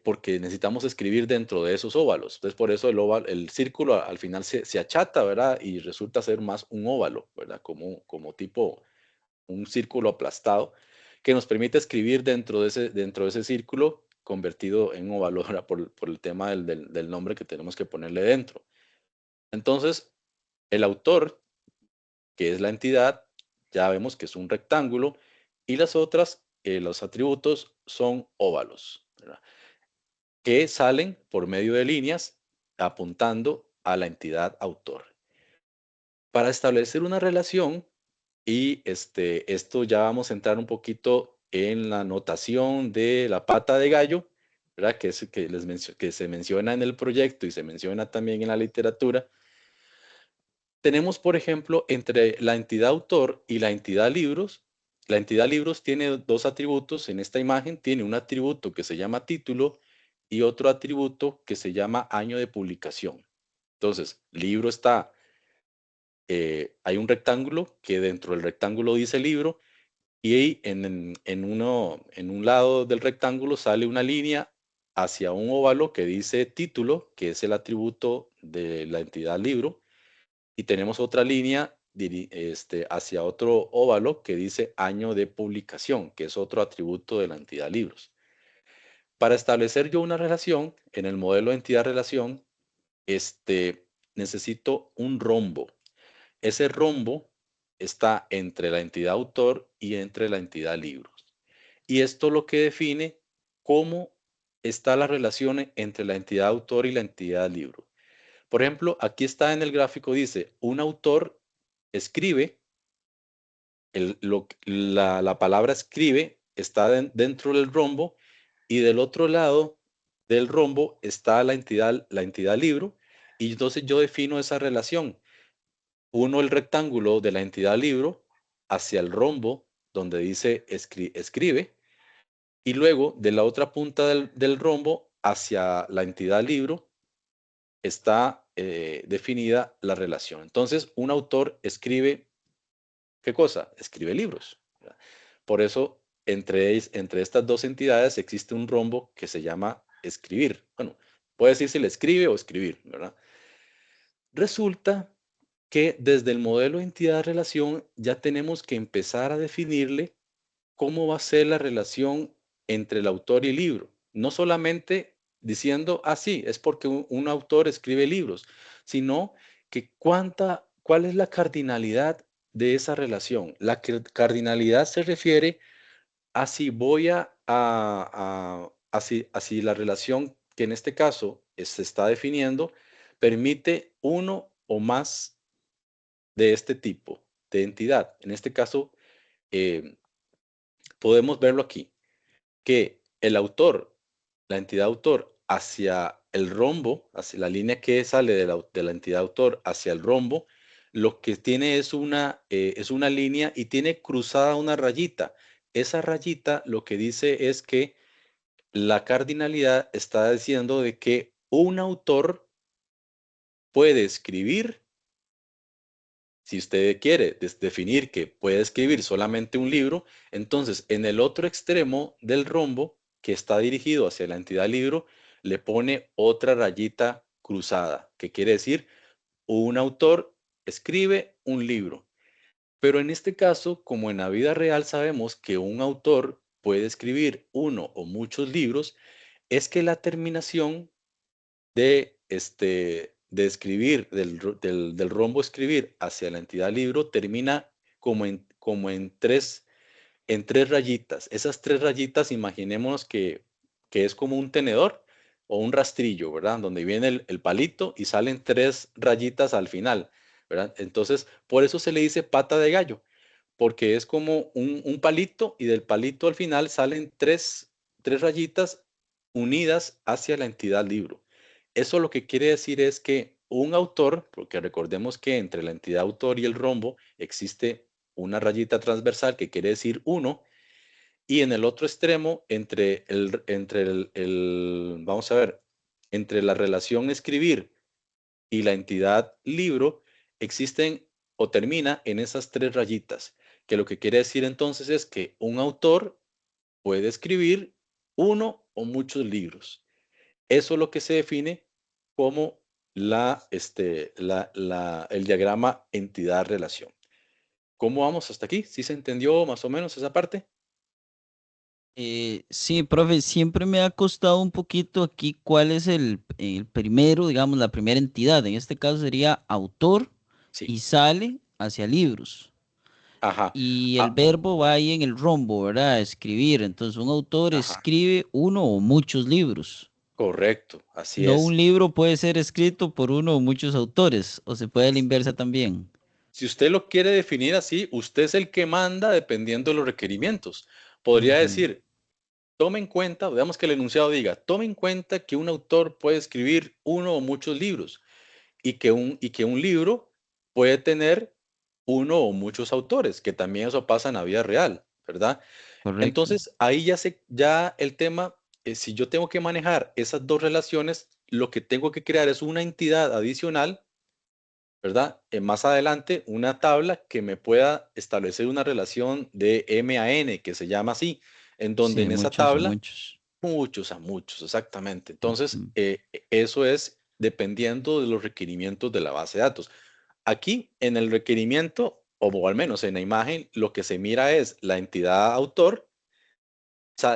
porque necesitamos escribir dentro de esos óvalos. Entonces, por eso el círculo al final se achata, ¿verdad? Y resulta ser más un óvalo, ¿verdad? Como tipo un círculo aplastado que nos permite escribir dentro de ese círculo convertido en óvalo, ¿verdad? Por el tema del nombre que tenemos que ponerle dentro. Entonces, el autor, que es la entidad, ya vemos que es un rectángulo y las otras, los atributos son óvalos, ¿verdad? Que salen por medio de líneas apuntando a la entidad autor. Para establecer una relación, y esto ya vamos a entrar un poquito en la notación de la pata de gallo, ¿verdad? Que es que se menciona en el proyecto y se menciona también en la literatura. Tenemos, por ejemplo, entre la entidad autor y la entidad libros. La entidad libros tiene dos atributos. En esta imagen tiene un atributo que se llama título y otro atributo que se llama año de publicación. Entonces, libro está, hay un rectángulo que dentro del rectángulo dice libro y en un lado del rectángulo sale una línea hacia un óvalo que dice título, que es el atributo de la entidad libro, y tenemos otra línea hacia otro óvalo que dice año de publicación, que es otro atributo de la entidad libros. Para establecer yo una relación en el modelo de entidad-relación, necesito un rombo. Ese rombo está entre la entidad autor y entre la entidad libros. Y esto lo que define cómo está la relación entre la entidad autor y la entidad libro. Por ejemplo, aquí está en el gráfico, dice, un autor escribe, la palabra escribe está dentro del rombo y del otro lado del rombo está la entidad libro y entonces yo defino esa relación. Uno el rectángulo de la entidad libro hacia el rombo donde dice escribe y luego de la otra punta del rombo hacia la entidad libro está definida la relación. Entonces, un autor escribe, ¿qué cosa? Escribe libros. ¿Verdad? Por eso, entre estas dos entidades existe un rombo que se llama escribir. Bueno, puede decirse le escribe o escribir, ¿verdad? Resulta que desde el modelo entidad-relación ya tenemos que empezar a definirle cómo va a ser la relación entre el autor y el libro. No solamente diciendo, sí, es porque un autor escribe libros, sino que cuál es la cardinalidad de esa relación. La cardinalidad se refiere a si voy a así la relación que en este caso se está definiendo permite uno o más de este tipo de entidad. En este caso, eh, podemos verlo aquí, que el autor, la entidad autor, hacia el rombo, hacia la línea que sale de la entidad autor hacia el rombo, lo que tiene es una línea y tiene cruzada una rayita. Esa rayita lo que dice es que la cardinalidad está diciendo de que un autor puede escribir, si usted quiere definir que puede escribir solamente un libro, entonces en el otro extremo del rombo que está dirigido hacia la entidad libro, le pone otra rayita cruzada, que quiere decir un autor escribe un libro. Pero en este caso, como en la vida real sabemos que un autor puede escribir uno o muchos libros, es que la terminación de escribir, del rombo escribir hacia la entidad libro, termina en tres rayitas. Esas tres rayitas, imaginémonos que es como un tenedor o un rastrillo, ¿verdad? Donde viene el palito y salen tres rayitas al final, ¿verdad? Entonces, por eso se le dice pata de gallo, porque es como un palito y del palito al final salen tres rayitas unidas hacia la entidad libro. Eso lo que quiere decir es que un autor, porque recordemos que entre la entidad autor y el rombo existe una rayita transversal que quiere decir uno, y en el otro extremo, vamos a ver, entre la relación escribir y la entidad libro, existen o termina en esas tres rayitas, que lo que quiere decir entonces es que un autor puede escribir uno o muchos libros. Eso es lo que se define como el diagrama entidad-relación. ¿Cómo vamos hasta aquí? ¿Sí se entendió más o menos esa parte? Sí, profe, siempre me ha costado un poquito aquí cuál es el primero, digamos, la primera entidad. En este caso sería autor Sí. y sale hacia libros. Ajá. Y el Ah, verbo va ahí en el rombo, ¿verdad? Escribir. Entonces, un autor ajá. escribe uno o muchos libros. Correcto. Así No es. un libro puede ser escrito por uno o muchos autores, o se puede a la inversa también. Si usted lo quiere definir así, usted es el que manda dependiendo de los requerimientos. Podría Ujú, decir, tome en cuenta, veamos que el enunciado diga, tome en cuenta que un autor puede escribir uno o muchos libros y que un libro puede tener uno o muchos autores, que también eso pasa en la vida real, ¿verdad? correcto. Entonces, ahí ya el tema, si yo tengo que manejar esas dos relaciones, lo que tengo que crear es una entidad adicional, ¿verdad? Más adelante, una tabla que me pueda establecer una relación de M a N, que se llama así, en donde Sí, en esa muchos a tabla, muchos. muchos a muchos, exactamente. Entonces, Ujú. eso es dependiendo de los requerimientos de la base de datos. Aquí, en el requerimiento, o al menos en la imagen, lo que se mira es la entidad autor,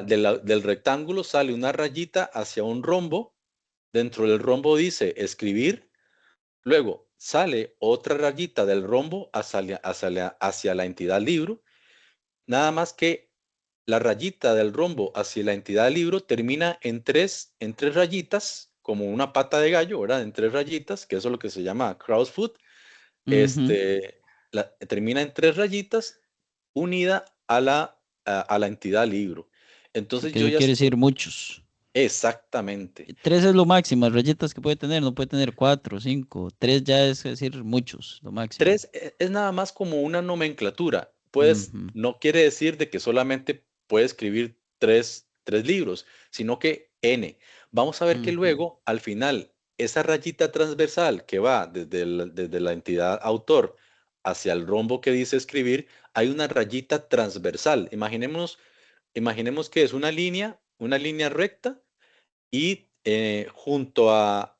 del rectángulo sale una rayita hacia un rombo, dentro del rombo dice escribir. Luego sale otra rayita del rombo hacia la entidad libro, nada más que la rayita del rombo hacia la entidad libro termina en tres rayitas, como una pata de gallo, ¿verdad? En tres rayitas, que eso es lo que se llama crossfoot. Ujú. Termina en tres rayitas unida a la entidad libro. Sí, Entonces que yo eso ya quiere estoy decir muchos. exactamente. Tres es lo máximo, las rayitas que puede tener, no puede tener cuatro, cinco. Tres ya es decir muchos, lo máximo. Tres es nada más como una nomenclatura. Ujú, No quiere decir de que solamente puede escribir tres libros, sino que N. Vamos a ver que ujú. luego, al final, esa rayita transversal que va desde la entidad autor hacia el rombo que dice escribir, hay una rayita transversal. Imaginemos que es una línea recta y junto a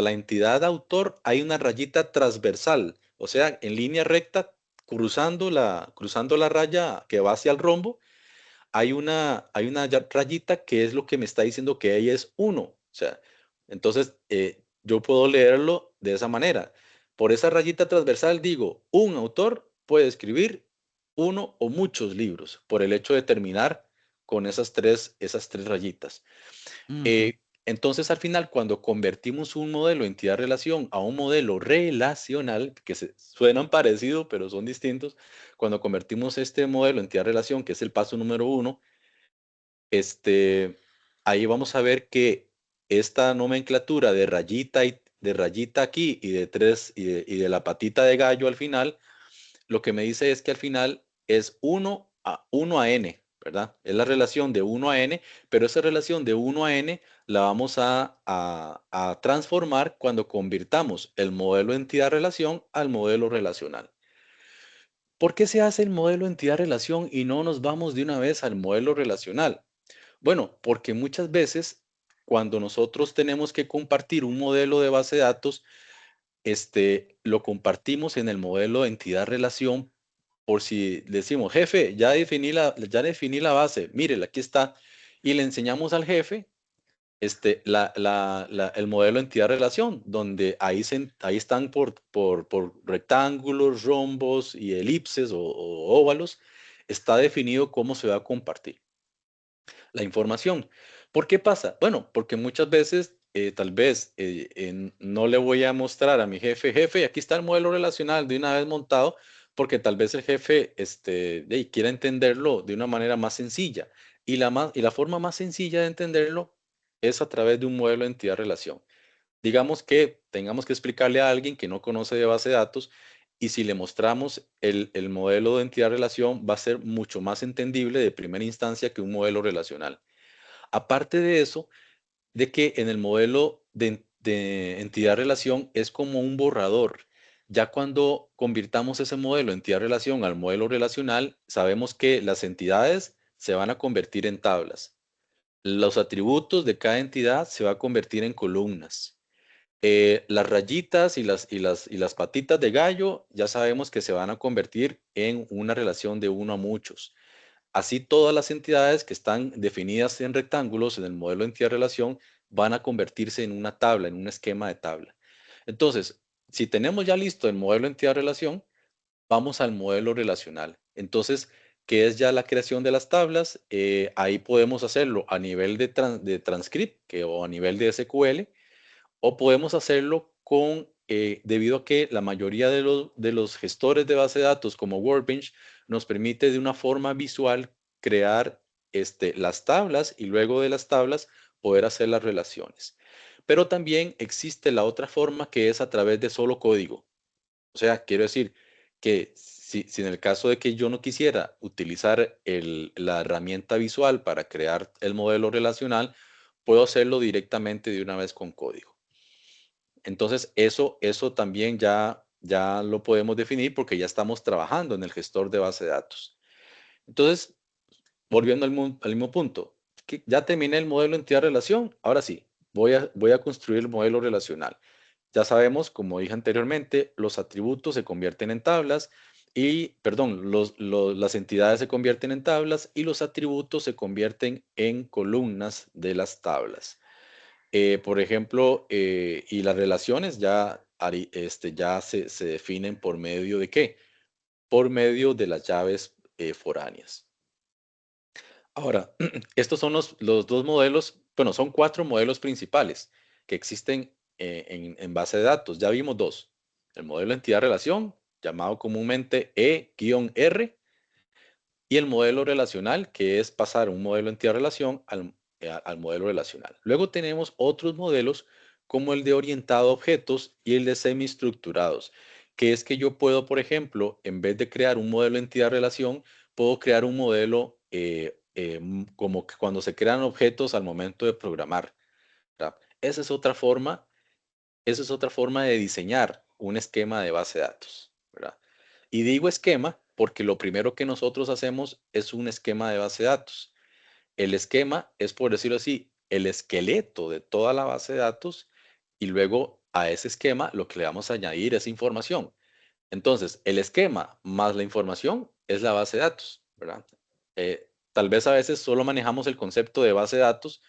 la entidad autor hay una rayita transversal, o sea, en línea recta, cruzando la raya que va hacia el rombo, hay una rayita que es lo que me está diciendo que ahí es uno. O sea, entonces yo puedo leerlo de esa manera. Por esa rayita transversal digo, un autor puede escribir uno o muchos libros por el hecho de terminar con esas tres rayitas. Entonces, al final, cuando convertimos un modelo entidad-relación a un modelo relacional, que suenan parecidos, pero son distintos, cuando convertimos este modelo entidad-relación, que es el paso número 1, ahí vamos a ver que esta nomenclatura de rayita aquí y de tres y de la patita de gallo al final, lo que me dice es que al final es 1 a n, ¿verdad? Es la relación de 1 a n, pero esa relación de 1 a n la vamos a transformar cuando convirtamos el modelo entidad-relación al modelo relacional. ¿Por qué se hace el modelo entidad-relación y no nos vamos de una vez al modelo relacional? Bueno, porque muchas veces cuando nosotros tenemos que compartir un modelo de base de datos, lo compartimos en el modelo de entidad-relación por si decimos, jefe, ya definí la base, mírela, aquí está, y le enseñamos al jefe el modelo entidad-relación, donde ahí están por rectángulos, rombos y elipses o óvalos, está definido cómo se va a compartir la información. ¿Por qué pasa? Bueno, porque muchas veces tal vez no le voy a mostrar a mi jefe, aquí está el modelo relacional de una vez montado, porque tal vez el jefe quiera entenderlo de una manera más sencilla. Y la forma más sencilla de entenderlo es a través de un modelo de entidad-relación. Digamos que tengamos que explicarle a alguien que no conoce de base de datos y si le mostramos el modelo de entidad-relación va a ser mucho más entendible de primera instancia que un modelo relacional. Aparte de eso, de que en el modelo de entidad-relación es como un borrador. Ya cuando convirtamos ese modelo entidad-relación al modelo relacional, sabemos que las entidades se van a convertir en tablas. Los atributos de cada entidad se va a convertir en columnas. Las rayitas y las patitas de gallo ya sabemos que se van a convertir en una relación de uno a muchos. Así todas las entidades que están definidas en rectángulos en el modelo de entidad-relación van a convertirse en una tabla, en un esquema de tabla. Entonces, si tenemos ya listo el modelo de entidad-relación, vamos al modelo relacional. Entonces, ¿qué es ya la creación de las tablas? Ahí podemos hacerlo a nivel de transcript o a nivel de SQL, o podemos hacerlo debido a que la mayoría de los gestores de base de datos como Workbench nos permite de una forma visual crear las tablas y luego de las tablas poder hacer las relaciones. Pero también existe la otra forma que es a través de solo código. O sea, quiero decir que si en el caso de que yo no quisiera utilizar la herramienta visual para crear el modelo relacional, puedo hacerlo directamente de una vez con código. Entonces, eso también ya lo podemos definir porque ya estamos trabajando en el gestor de base de datos. Entonces, volviendo al mismo punto, que ya terminé el modelo entidad-relación, ahora sí, voy a construir el modelo relacional. Ya sabemos, como dije anteriormente, los atributos se convierten en tablas y, perdón, las entidades se convierten en tablas y los atributos se convierten en columnas de las tablas. Por ejemplo, y las relaciones ya se definen por medio de ¿qué? Por medio de las llaves foráneas. Ahora, estos son los dos modelos, bueno, son 4 modelos principales que existen en base de datos. Ya vimos 2. El modelo entidad-relación, llamado comúnmente E-R, y el modelo relacional, que es pasar un modelo entidad-relación al modelo relacional. Luego tenemos otros modelos como el de orientado a objetos y el de semiestructurados, que es que yo puedo, por ejemplo, en vez de crear un modelo entidad-relación, puedo crear un modelo como que cuando se crean objetos al momento de programar, ¿verdad? Esa es otra forma de diseñar un esquema de base de datos, ¿verdad? Y digo esquema porque lo primero que nosotros hacemos es un esquema de base de datos. El esquema es, por decirlo así, el esqueleto de toda la base de datos y luego a ese esquema lo que le vamos a añadir es información. Entonces, el esquema más la información es la base de datos, ¿verdad? Tal vez a veces solo manejamos el concepto de base de datos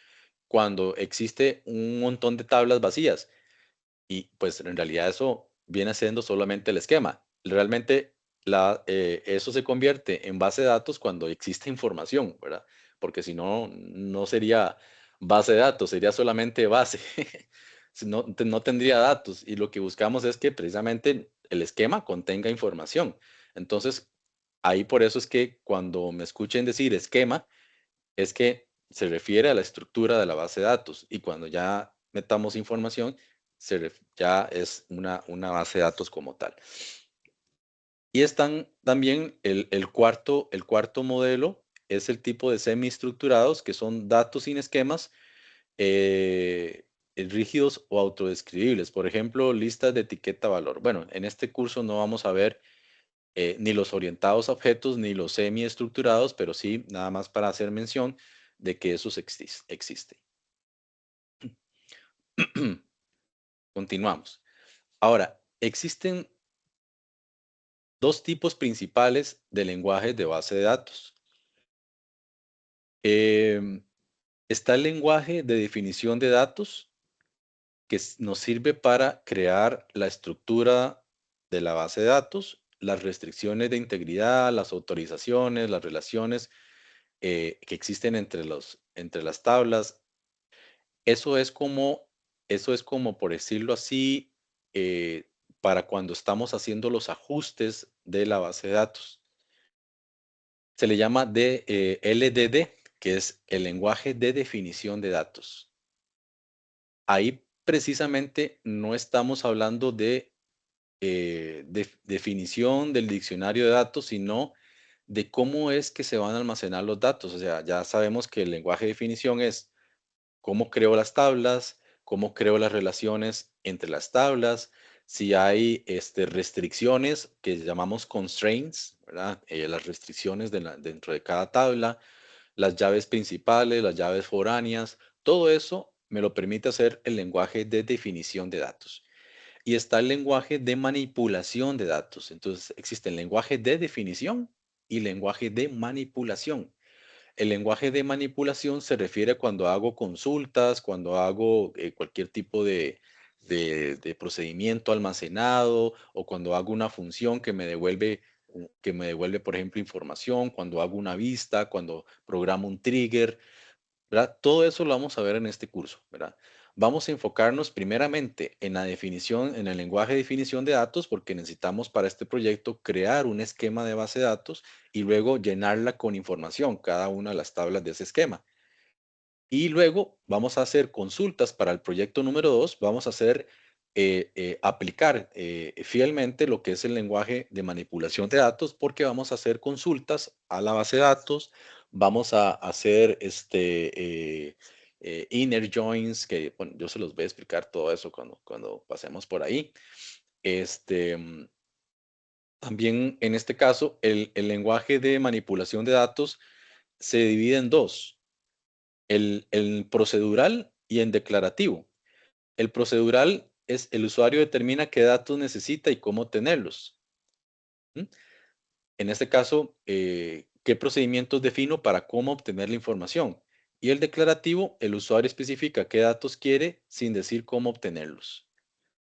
cuando existe un montón de tablas vacías y pues en realidad eso viene siendo solamente el esquema. Realmente eso se convierte en base de datos cuando existe información, ¿verdad? porque si no, no sería base de datos, sería solamente base. Si no, no tendría datos. Y lo que buscamos es que precisamente el esquema contenga información. Entonces, ahí por eso es que cuando me escuchen decir esquema, es que se refiere a la estructura de la base de datos. Y cuando ya metamos información, ya es una base de datos como tal. Y están también el cuarto modelo es el tipo de semiestructurados, que son datos sin esquemas, rígidos o autodescribibles. Por ejemplo, listas de etiqueta valor. Bueno, en este curso no vamos a ver ni los orientados a objetos ni los semiestructurados, pero sí nada más para hacer mención de que esos existen. Continuamos. Ahora, existen dos tipos principales de lenguajes de base de datos. Está el lenguaje de definición de datos, que nos sirve para crear la estructura de la base de datos, las restricciones de integridad, las autorizaciones, las relaciones que existen entre las tablas. Eso es como, por decirlo así, para cuando estamos haciendo los ajustes de la base de datos. Se le llama LDD, que es el lenguaje de definición de datos. Ahí precisamente no estamos hablando de definición del diccionario de datos, sino de cómo es que se van a almacenar los datos. O sea, ya sabemos que el lenguaje de definición es cómo creo las tablas, cómo creo las relaciones entre las tablas, si hay restricciones que llamamos constraints, ¿verdad? Las restricciones dentro de cada tabla, las llaves principales, las llaves foráneas, todo eso me lo permite hacer el lenguaje de definición de datos. Y está el lenguaje de manipulación de datos. Entonces existe el lenguaje de definición y lenguaje de manipulación. El lenguaje de manipulación se refiere a cuando hago consultas, cuando hago cualquier tipo de procedimiento almacenado o cuando hago una función que me devuelve, por ejemplo, información, cuando hago una vista, cuando programo un trigger, ¿verdad? Todo eso lo vamos a ver en este curso, ¿verdad? Vamos a enfocarnos primeramente en la definición, en el lenguaje de definición de datos, porque necesitamos para este proyecto crear un esquema de base de datos y luego llenarla con información, cada una de las tablas de ese esquema. Y luego vamos a hacer consultas para el proyecto número 2, vamos a aplicar fielmente lo que es el lenguaje de manipulación de datos, porque vamos a hacer consultas a la base de datos, vamos a hacer inner joins, que bueno, yo se los voy a explicar todo eso cuando pasemos por ahí. También en este caso, el lenguaje de manipulación de datos se divide en dos, el procedural y en declarativo. El procedural es el usuario determina qué datos necesita y cómo obtenerlos. En este caso, qué procedimientos defino para cómo obtener la información. Y el declarativo, el usuario especifica qué datos quiere sin decir cómo obtenerlos.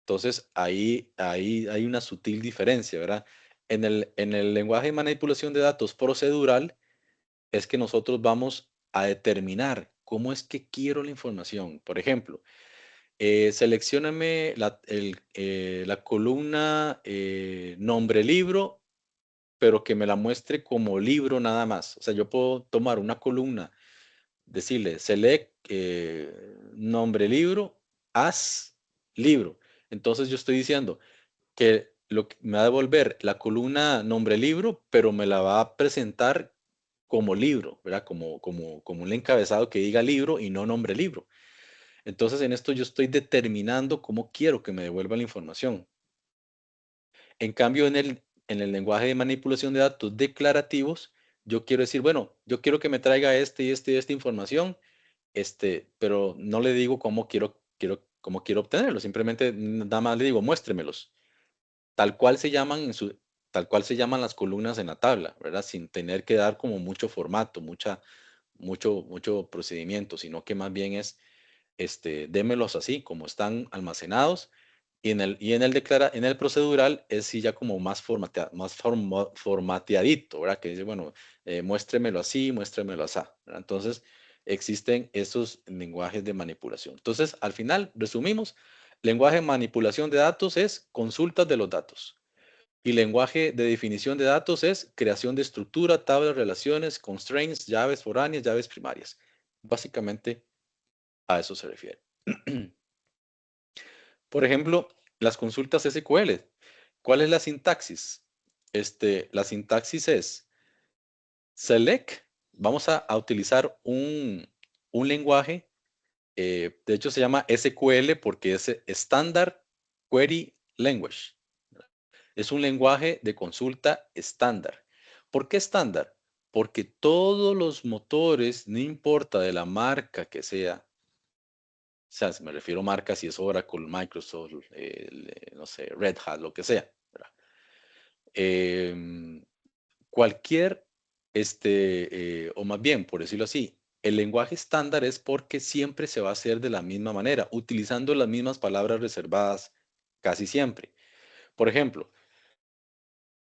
Entonces, ahí hay una sutil diferencia, ¿verdad? En el lenguaje de manipulación de datos procedural, es que nosotros vamos a determinar cómo es que quiero la información. Por ejemplo, seleccióname la columna nombre libro, pero que me la muestre como libro nada más. O sea, yo puedo tomar una columna, decirle select nombre libro, as libro. Entonces yo estoy diciendo que me va a devolver la columna nombre libro, pero me la va a presentar como libro, ¿verdad? Como un encabezado que diga libro y no nombre libro. Entonces en esto yo estoy determinando cómo quiero que me devuelva la información. En cambio, en el lenguaje de manipulación de datos declarativos, yo quiero decir, bueno, yo quiero que me traiga esta información, pero no le digo cómo quiero obtenerlo, simplemente nada más le digo, muéstremelos, tal cual se llaman las columnas en la tabla, ¿verdad? Sin tener que dar como mucho formato, mucho procedimiento, sino que más bien es, démelos así, como están almacenados, Y en el procedural es sí ya como más, formateadito, ¿verdad? Que dice, bueno, muéstremelo así, muéstremelo así, ¿verdad? Entonces, existen esos lenguajes de manipulación. Entonces, al final, resumimos, lenguaje de manipulación de datos es consultas de los datos. Y lenguaje de definición de datos es creación de estructura, tablas, relaciones, constraints, llaves foráneas, llaves primarias. Básicamente, a eso se refiere. Por ejemplo, las consultas SQL. ¿Cuál es la sintaxis? La sintaxis es select. Vamos a utilizar un lenguaje, de hecho se llama SQL porque es Standard Query Language. Es un lenguaje de consulta estándar. ¿Por qué estándar? Porque todos los motores, no importa de la marca que sea, o sea, si me refiero a marcas, si es Oracle, Microsoft, no sé, Red Hat, lo que sea, ¿verdad? Em, cualquier, o más bien, por decirlo así, el lenguaje estándar es porque siempre se va a hacer de la misma manera, utilizando las mismas palabras reservadas casi siempre. Por ejemplo,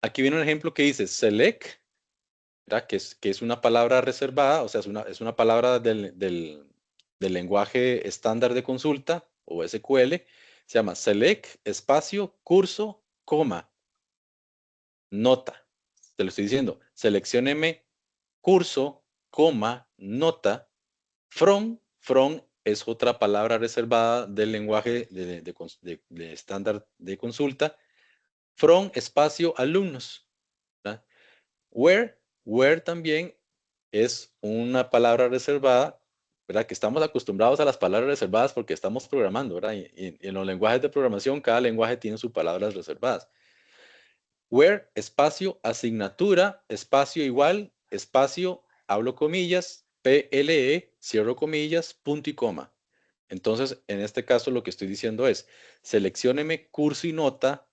aquí viene un ejemplo que dice select, ¿verdad? Que es una palabra reservada, o sea, es una palabra del lenguaje estándar de consulta o SQL, se llama select espacio curso coma nota. Te lo estoy diciendo, seleccióneme curso coma nota from es otra palabra reservada del lenguaje de estándar de consulta, from espacio alumnos, ¿verdad? Where también es una palabra reservada, ¿verdad? Que estamos acostumbrados a las palabras reservadas porque estamos programando, ¿verdad? Y en los lenguajes de programación, cada lenguaje tiene sus palabras reservadas. Where, espacio, asignatura, espacio igual, espacio, hablo comillas, PLE, cierro comillas, punto y coma. Entonces, en este caso, lo que estoy diciendo es, seleccióneme curso y nota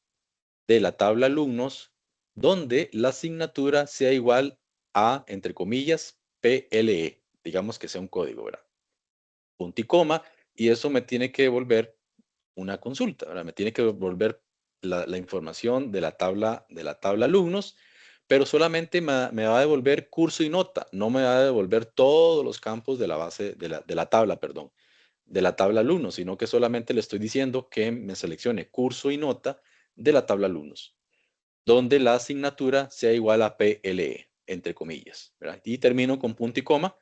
de la tabla alumnos donde la asignatura sea igual a, entre comillas, PLE. Digamos que sea un código, ¿verdad? Punto y coma, y eso me tiene que devolver una consulta, ¿verdad? Me tiene que devolver la información de la tabla alumnos, pero solamente me va a devolver curso y nota, no me va a devolver todos los campos de la base, de la tabla, perdón, de la tabla alumnos, sino que solamente le estoy diciendo que me seleccione curso y nota de la tabla alumnos, donde la asignatura sea igual a PLE, entre comillas, ¿verdad? Y termino con punto y coma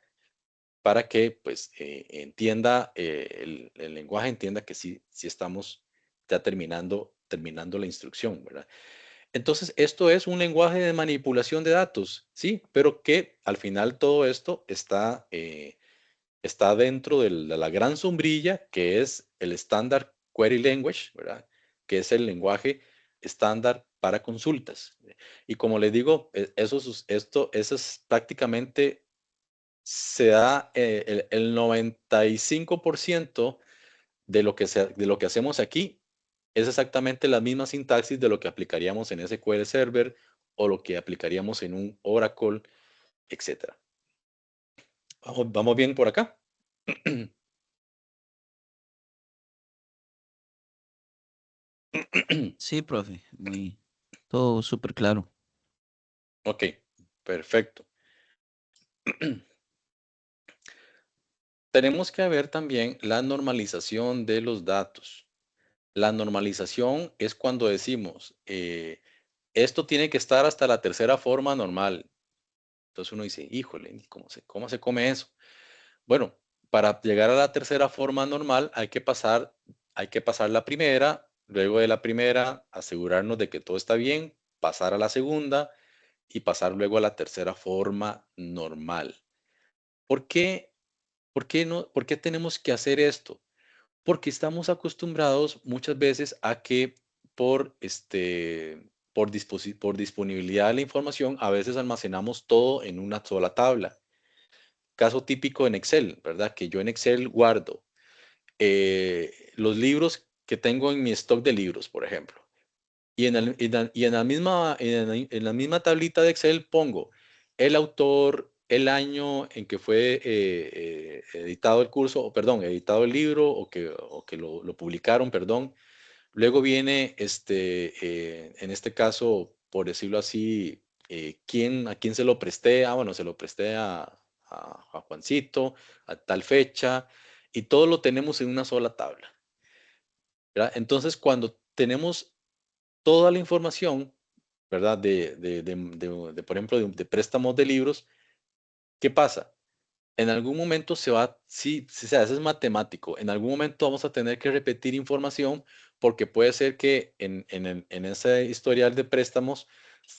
para que pues entienda, el lenguaje entienda que sí estamos ya terminando la instrucción, ¿verdad? Entonces, esto es un lenguaje de manipulación de datos, sí, pero que al final todo esto está dentro de la gran sombrilla que es el Standard Query Language, ¿verdad? Que es el lenguaje estándar para consultas. Y como les digo, eso es prácticamente se da, el 95% de lo que hacemos aquí es exactamente la misma sintaxis de lo que aplicaríamos en SQL Server o lo que aplicaríamos en un Oracle, etcétera. Vamos bien por acá. Sí, profe, todo súper claro. Ok, perfecto. Tenemos que ver también la normalización de los datos. La normalización es cuando decimos, esto tiene que estar hasta la tercera forma normal. Entonces uno dice, híjole, ¿cómo se come eso? Bueno, para llegar a la tercera forma normal hay que pasar la primera, luego de la primera asegurarnos de que todo está bien, pasar a la segunda y pasar luego a la tercera forma normal. ¿Por qué? ¿Por qué tenemos que hacer esto? Porque estamos acostumbrados muchas veces a que por disponibilidad de la información, a veces almacenamos todo en una sola tabla. Caso típico en Excel, ¿verdad? Que yo en Excel guardo los libros que tengo en mi stock de libros, por ejemplo. Y en la misma tablita de Excel pongo el autor, el año en que fue editado el curso, o perdón, editado el libro, o que lo publicaron, perdón, Luego viene, en este caso, por decirlo así, a quién se lo presté? Ah, bueno, se lo presté a Juancito, a tal fecha, y todo lo tenemos en una sola tabla, ¿verdad? Entonces, cuando tenemos toda la información, ¿verdad? Por ejemplo, de préstamos de libros, ¿qué pasa? En algún momento se va, sí, sí, o sea, eso es matemático. En algún momento vamos a tener que repetir información porque puede ser que en ese historial de préstamos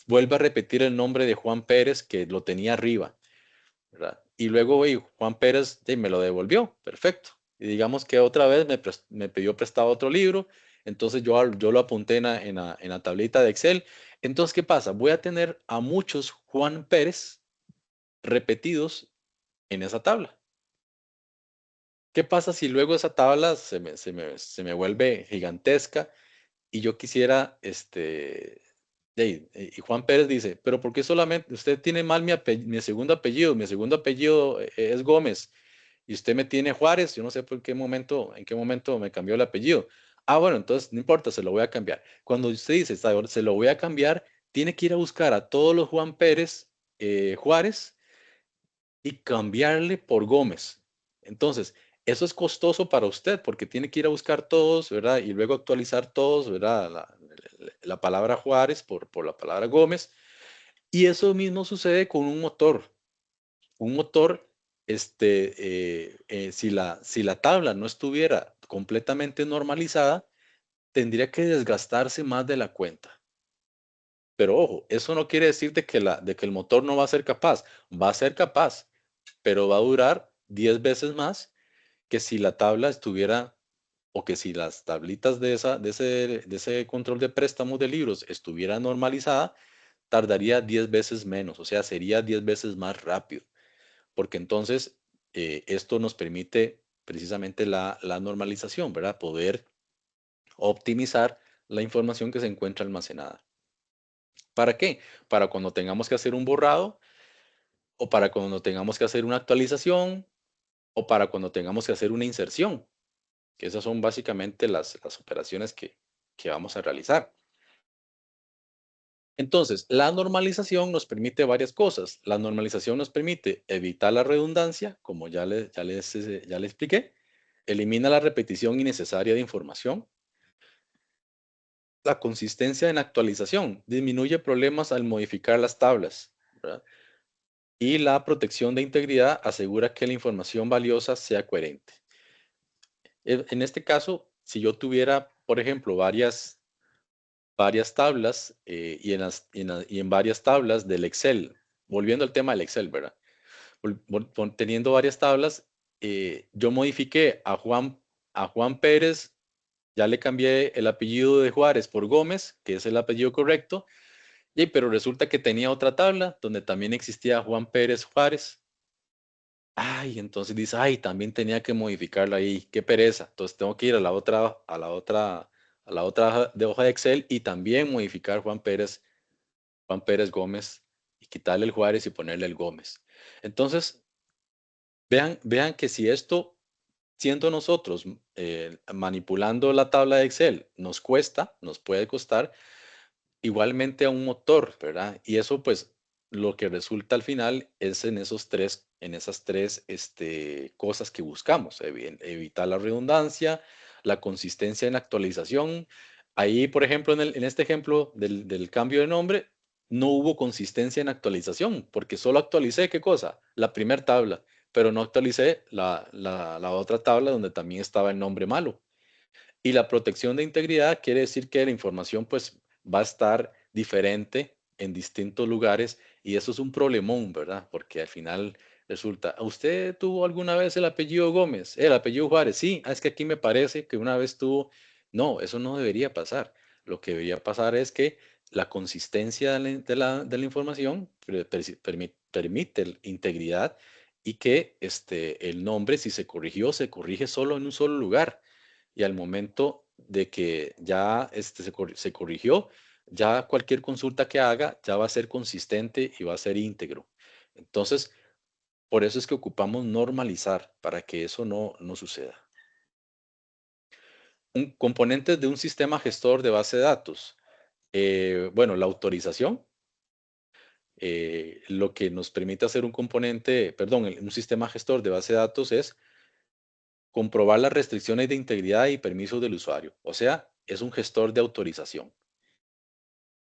vuelva a repetir el nombre de Juan Pérez que lo tenía arriba, ¿verdad? Y luego, oye, Juan Pérez me lo devolvió, perfecto. Y digamos que otra vez me pidió prestado otro libro, entonces yo lo apunté en la tablita de Excel. Entonces, ¿qué pasa? Voy a tener a muchos Juan Pérez repetidos en esa tabla. ¿Qué pasa si luego esa tabla se me vuelve gigantesca y yo quisiera, y Juan Pérez dice, pero ¿por qué solamente usted tiene mal mi segundo apellido? Mi segundo apellido es Gómez y usted me tiene Juárez. Yo no sé en qué momento me cambió el apellido. Ah, bueno, entonces no importa, se lo voy a cambiar. Cuando usted dice, se lo voy a cambiar, tiene que ir a buscar a todos los Juan Pérez Juárez y cambiarle por Gómez. Entonces, eso es costoso para usted porque tiene que ir a buscar todos, ¿verdad? Y luego actualizar todos, ¿verdad? La palabra Juárez por la palabra Gómez. Y eso mismo sucede con un motor. Un motor, si la tabla no estuviera completamente normalizada, tendría que desgastarse más de la cuenta. Pero ojo, eso no quiere decir de que el motor no va a ser capaz. Va a ser capaz, pero va a durar 10 veces más que si la tabla estuviera, o que si las tablitas de ese control de préstamos de libros estuviera normalizada, tardaría 10 veces menos, o sea, sería 10 veces más rápido, porque entonces esto nos permite precisamente la normalización, ¿verdad? Poder optimizar la información que se encuentra almacenada. ¿Para qué? Para cuando tengamos que hacer un borrado, o para cuando tengamos que hacer una actualización, o para cuando tengamos que hacer una inserción, que esas son básicamente las operaciones que vamos a realizar. Entonces, la normalización nos permite varias cosas. La normalización nos permite evitar la redundancia, como ya le expliqué, elimina la repetición innecesaria de información, la consistencia en actualización, disminuye problemas al modificar las tablas, ¿verdad? Y la protección de integridad asegura que la información valiosa sea coherente. En este caso, si yo tuviera, por ejemplo, varias tablas y en varias tablas del Excel, volviendo al tema del Excel, ¿verdad? Teniendo varias tablas, yo modifiqué a Juan Pérez, ya le cambié el apellido de Juárez por Gómez, que es el apellido correcto, pero resulta que tenía otra tabla donde también existía Juan Pérez Juárez. Ay, entonces dice, ay, también tenía que modificarlo ahí, qué pereza. Entonces tengo que ir a la otra hoja de Excel y también modificar Juan Pérez Gómez y quitarle el Juárez y ponerle el Gómez. Entonces, vean que si esto, siendo nosotros manipulando la tabla de Excel, nos puede costar igualmente a un motor, ¿verdad? Y eso pues lo que resulta al final es en esas tres cosas que buscamos: evitar la redundancia, la consistencia en la actualización. Ahí, por ejemplo, en este ejemplo del cambio de nombre, no hubo consistencia en actualización, porque solo actualicé, ¿qué cosa? La primera tabla, pero no actualicé la otra tabla donde también estaba el nombre malo. Y la protección de integridad quiere decir que la información pues va a estar diferente en distintos lugares, y eso es un problemón, ¿verdad? Porque al final resulta, ¿usted tuvo alguna vez el apellido Gómez? El apellido Juárez, sí. Es que aquí me parece que una vez tuvo. No, eso no debería pasar. Lo que debería pasar es que la consistencia de la información permite la integridad, y que el nombre, si se corrigió, se corrige solo en un solo lugar, y al momento de que ya se corrigió, ya cualquier consulta que haga ya va a ser consistente y va a ser íntegro. Entonces, por eso es que ocupamos normalizar, para que eso no suceda. componentes de un sistema gestor de base de datos. Bueno, la autorización, lo que nos permite hacer un componente, perdón, un sistema gestor de base de datos es comprobar las restricciones de integridad y permisos del usuario. O sea, es un gestor de autorización.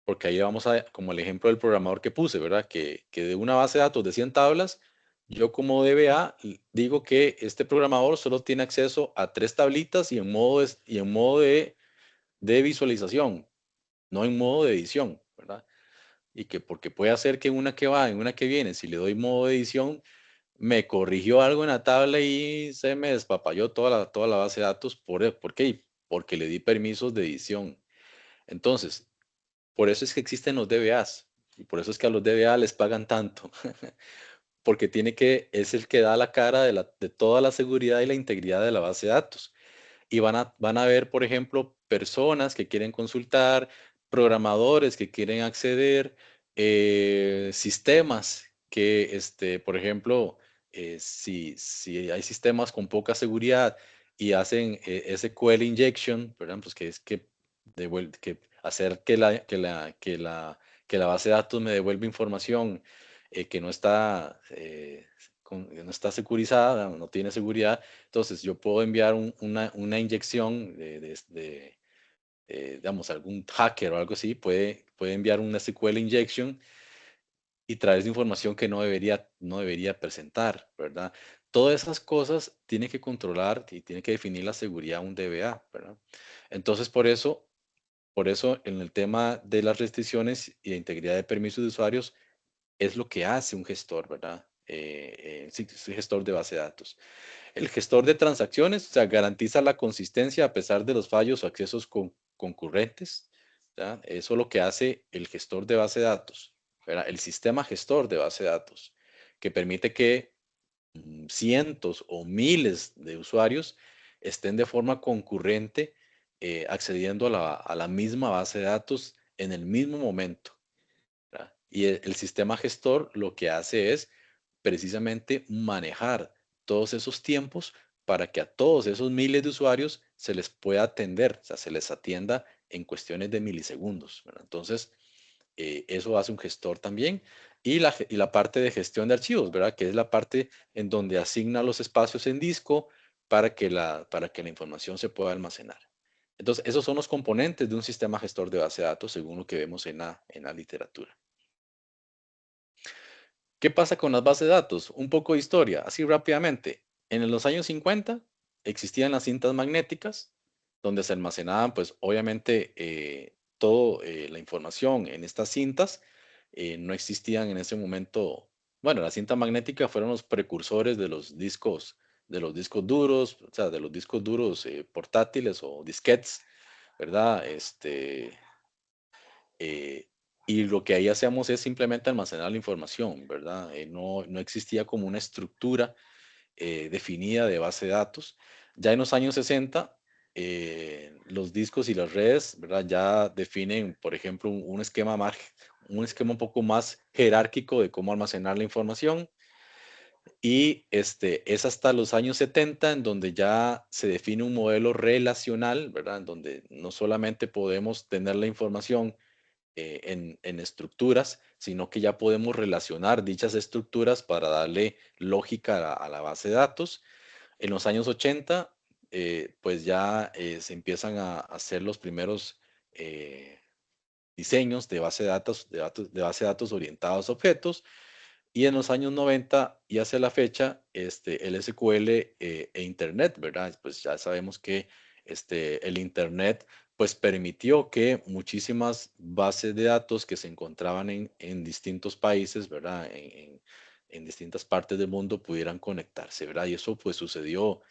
Porque ahí vamos a, como el ejemplo del programador que puse, ¿verdad? Que de una base de datos de 100 tablas, yo como DBA digo que este programador solo tiene acceso a 3 tablitas y en modo de visualización, no en modo de edición, ¿verdad? Y que porque puede hacer que en una que va, en una que viene, si le doy modo de edición, me corrigió algo en la tabla y se me despapalló toda la base de datos. ¿Por qué? Porque le di permisos de edición. Entonces, por eso es que existen los DBAs y por eso es que a los DBA les pagan tanto, porque es el que da la cara de toda la seguridad y la integridad de la base de datos. Y van a ver, por ejemplo, personas que quieren consultar, programadores que quieren acceder, sistemas que, por ejemplo, si hay sistemas con poca seguridad y hacen SQL injection, ¿verdad? Pues que es que hacer que la base de datos me devuelva información que no está, que no está securizada, no tiene seguridad. Entonces, yo puedo enviar una inyección digamos, algún hacker o algo así, puede enviar una SQL injection y traer información que no debería presentar, ¿verdad? Todas esas cosas tiene que controlar y tiene que definir la seguridad un DBA, ¿verdad? Entonces, por eso en el tema de las restricciones y de integridad de permisos de usuarios, es lo que hace un gestor, ¿verdad? Sí, es un gestor de base de datos. El gestor de transacciones, o sea, garantiza la consistencia a pesar de los fallos o accesos concurrentes, ¿verdad? Eso es lo que hace el gestor de base de datos, ¿verdad? El sistema gestor de base de datos, que permite que cientos o miles de usuarios estén de forma concurrente accediendo a la misma base de datos en el mismo momento, ¿verdad? Y el sistema gestor lo que hace es precisamente manejar todos esos tiempos para que a todos esos miles de usuarios se les pueda atender, o sea, se les atienda en cuestiones de milisegundos, ¿verdad? Entonces, eso hace un gestor también. Y la parte de gestión de archivos, ¿verdad? Que es la parte en donde asigna los espacios en disco para que la información se pueda almacenar. Entonces, esos son los componentes de un sistema gestor de base de datos según lo que vemos en la literatura. ¿Qué pasa con las bases de datos? Un poco de historia, así rápidamente. En los años 50 existían las cintas magnéticas, donde se almacenaban, pues obviamente, toda la información en estas cintas. No existían en ese momento, bueno, las cintas magnéticas fueron los precursores de los discos duros, o sea, de los discos duros portátiles o disquetes, ¿verdad? Eh, y lo que ahí hacemos es simplemente almacenar la información, ¿verdad? No existía como una estructura definida de base de datos. Ya en los años 60, los discos y las redes, ¿verdad? Ya definen, por ejemplo, un esquema un poco más jerárquico de cómo almacenar la información. Y es hasta los años 70 en donde ya se define un modelo relacional, ¿verdad? En donde no solamente podemos tener la información en estructuras, sino que ya podemos relacionar dichas estructuras para darle lógica a la base de datos. En los años 80, pues ya se empiezan a hacer los primeros diseños de base de base de datos orientados a objetos. Y en los años 90 y hacia la fecha, el SQL e Internet, ¿verdad? Pues ya sabemos que el Internet pues permitió que muchísimas bases de datos que se encontraban en distintos países, ¿verdad? En distintas partes del mundo pudieran conectarse, ¿verdad? Y eso pues sucedió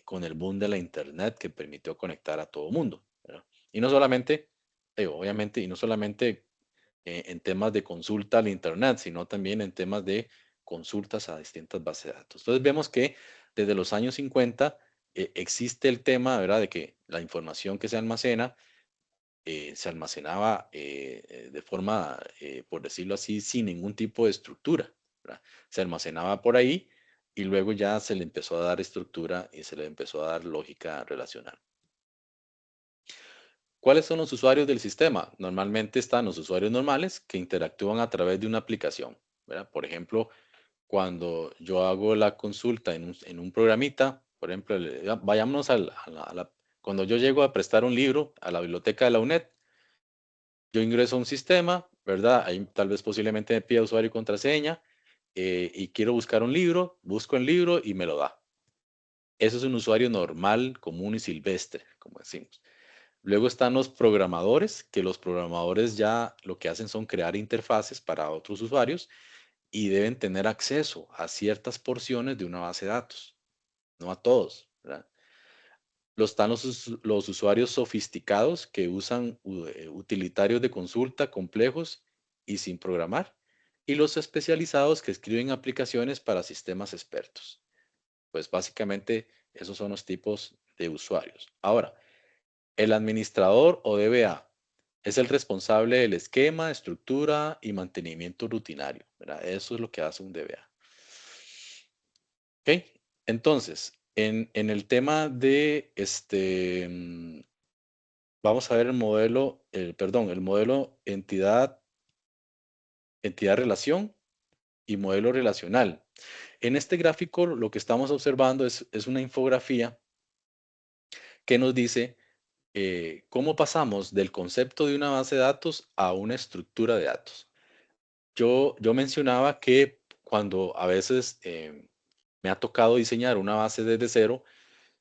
con el boom de la Internet que permitió conectar a todo mundo, ¿verdad? Y no solamente, obviamente, y no solamente en temas de consulta al Internet, sino también en temas de consultas a distintas bases de datos. Entonces vemos que desde los años 50 existe el tema, ¿verdad?, de que la información que se almacenaba de forma, por decirlo así, sin ningún tipo de estructura, ¿verdad? Se almacenaba por ahí y luego ya se le empezó a dar estructura y se le empezó a dar lógica relacional. ¿Cuáles son los usuarios del sistema? Normalmente están los usuarios normales que interactúan a través de una aplicación, ¿verdad? Por ejemplo, cuando yo hago la consulta en un programita, por ejemplo, vayámonos cuando yo llego a prestar un libro a la biblioteca de la UNED, yo ingreso a un sistema, ¿verdad? Ahí tal vez posiblemente me pida usuario y contraseña, y quiero buscar un libro, busco el libro y me lo da. Eso es un usuario normal, común y silvestre, como decimos. Luego están los programadores, que los programadores ya lo que hacen son crear interfaces para otros usuarios y deben tener acceso a ciertas porciones de una base de datos, no a todos, ¿verdad? Están los usuarios sofisticados que usan utilitarios de consulta complejos y sin programar, y los especializados que escriben aplicaciones para sistemas expertos. Pues básicamente esos son los tipos de usuarios. Ahora, el administrador o DBA es el responsable del esquema, estructura y mantenimiento rutinario, ¿verdad? Eso es lo que hace un DBA. ¿Ok? Entonces, en el tema de vamos a ver el modelo, el modelo entidad-relación y modelo relacional. En este gráfico lo que estamos observando es una infografía que nos dice cómo pasamos del concepto de una base de datos a una estructura de datos. Yo mencionaba que cuando a veces me ha tocado diseñar una base desde cero,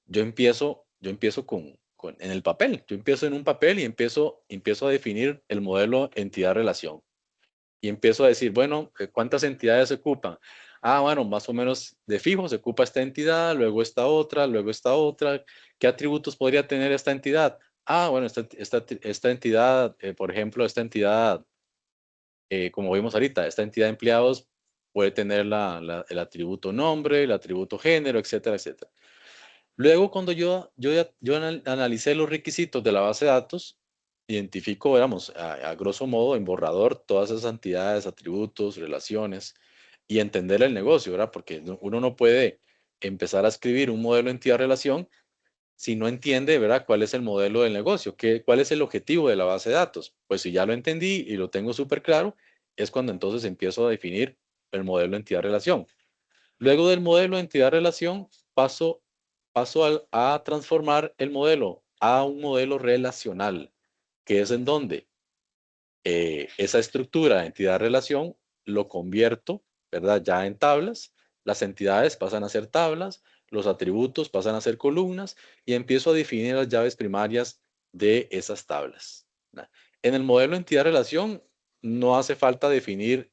yo empiezo en el papel. Yo empiezo en un papel y empiezo a definir el modelo entidad-relación. Y empiezo a decir, bueno, ¿cuántas entidades se ocupan? Ah, bueno, más o menos de fijo se ocupa esta entidad, luego esta otra, luego esta otra. ¿Qué atributos podría tener esta entidad? Ah, bueno, esta entidad, por ejemplo, esta entidad, como vimos ahorita, esta entidad de empleados puede tener el atributo nombre, el atributo género, etcétera, etcétera. Luego, cuando yo analicé los requisitos de la base de datos, identifico, digamos, a grosso modo, en borrador, todas esas entidades, atributos, relaciones, y entender el negocio, ¿verdad? Porque uno no puede empezar a escribir un modelo entidad-relación si no entiende, ¿verdad? ¿Cuál es el modelo del negocio? ¿Cuál es el objetivo de la base de datos? Pues si ya lo entendí y lo tengo súper claro, es cuando entonces empiezo a definir el modelo entidad-relación. Luego del modelo entidad-relación, paso a transformar el modelo a un modelo relacional, que es en donde esa estructura entidad-relación lo convierto, ¿verdad? Ya en tablas, las entidades pasan a ser tablas, los atributos pasan a ser columnas y empiezo a definir las llaves primarias de esas tablas, ¿verdad? En el modelo entidad-relación no hace falta definir,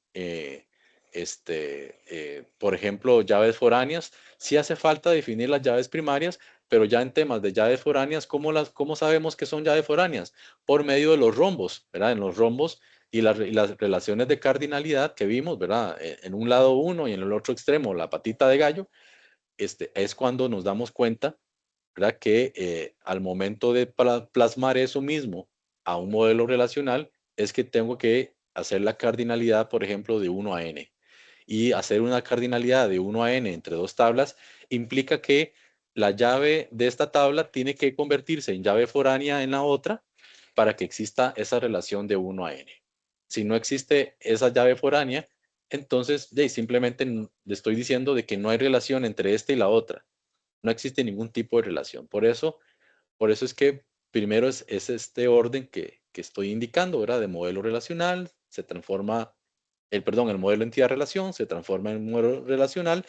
por ejemplo, llaves foráneas. Sí hace falta definir las llaves primarias, pero ya en temas de llaves foráneas, ¿cómo sabemos que son llaves foráneas? Por medio de los rombos, ¿verdad? En los rombos y las relaciones de cardinalidad que vimos, ¿verdad? En un lado uno y en el otro extremo la patita de gallo, es cuando nos damos cuenta, ¿verdad? Que al momento de plasmar eso mismo a un modelo relacional, es que tengo que hacer la cardinalidad, por ejemplo, de 1 a n. Y hacer una cardinalidad de 1 a n entre dos tablas implica que la llave de esta tabla tiene que convertirse en llave foránea en la otra para que exista esa relación de 1 a n. Si no existe esa llave foránea, entonces simplemente le estoy diciendo de que no hay relación entre esta y la otra. No existe ningún tipo de relación. Por eso es que primero es este orden que estoy indicando, ¿verdad? De modelo relacional, se transforma, el modelo entidad-relación se transforma en modelo relacional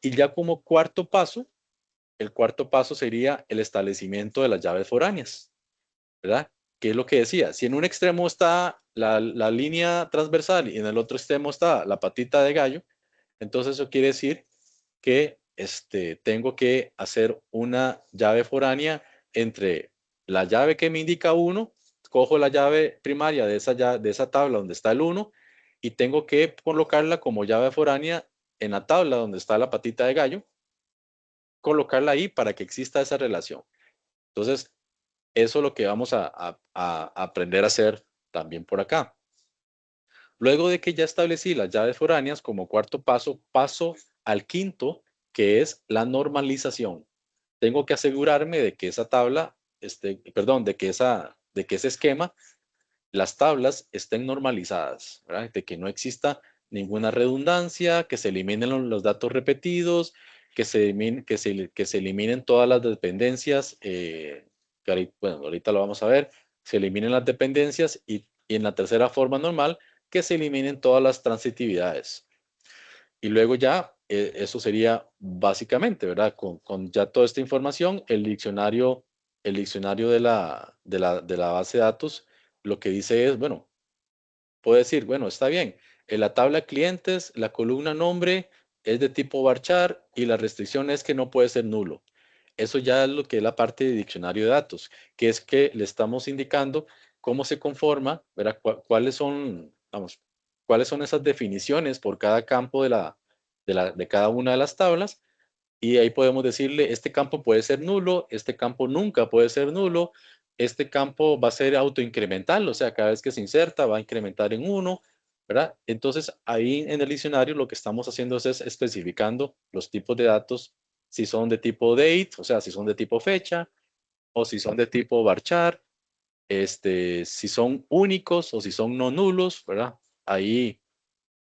y ya como el cuarto paso sería el establecimiento de las llaves foráneas, ¿verdad? ¿Qué es lo que decía? Si en un extremo está la línea transversal y en el otro extremo está la patita de gallo, entonces eso quiere decir que tengo que hacer una llave foránea entre la llave que me indica 1, cojo la llave primaria de esa tabla donde está el 1 y tengo que colocarla como llave foránea en la tabla donde está la patita de gallo, colocarla ahí para que exista esa relación. Entonces, eso es lo que vamos a aprender a hacer también por acá. Luego de que ya establecí las llaves foráneas como cuarto paso, paso al quinto, que es la normalización. Tengo que asegurarme de que esa tabla, de que esa de que ese esquema, las tablas estén normalizadas, ¿verdad? De que no exista ninguna redundancia, que se eliminen los datos repetidos, que se eliminen todas las dependencias, bueno, ahorita lo vamos a ver, se eliminen las dependencias y en la tercera forma normal, que se eliminen todas las transitividades. Y luego ya, eso sería básicamente, ¿verdad? Con ya toda esta información, el diccionario de la base de datos, lo que dice es, bueno, puede decir, bueno, está bien, en la tabla clientes, la columna nombre es de tipo varchar y la restricción es que no puede ser nulo. Eso ya es lo que es la parte de diccionario de datos, que es que le estamos indicando cómo se conforma, ¿verdad? Cuáles son, vamos, cuáles son esas definiciones por cada campo de cada una de las tablas. Y ahí podemos decirle, este campo puede ser nulo, este campo nunca puede ser nulo, este campo va a ser autoincremental, o sea, cada vez que se inserta va a incrementar en 1, ¿verdad? Entonces, ahí en el diccionario lo que estamos haciendo es especificando los tipos de datos, si son de tipo date, o sea, si son de tipo fecha, o si son de tipo varchar, si son únicos o si son no nulos, ¿verdad? Ahí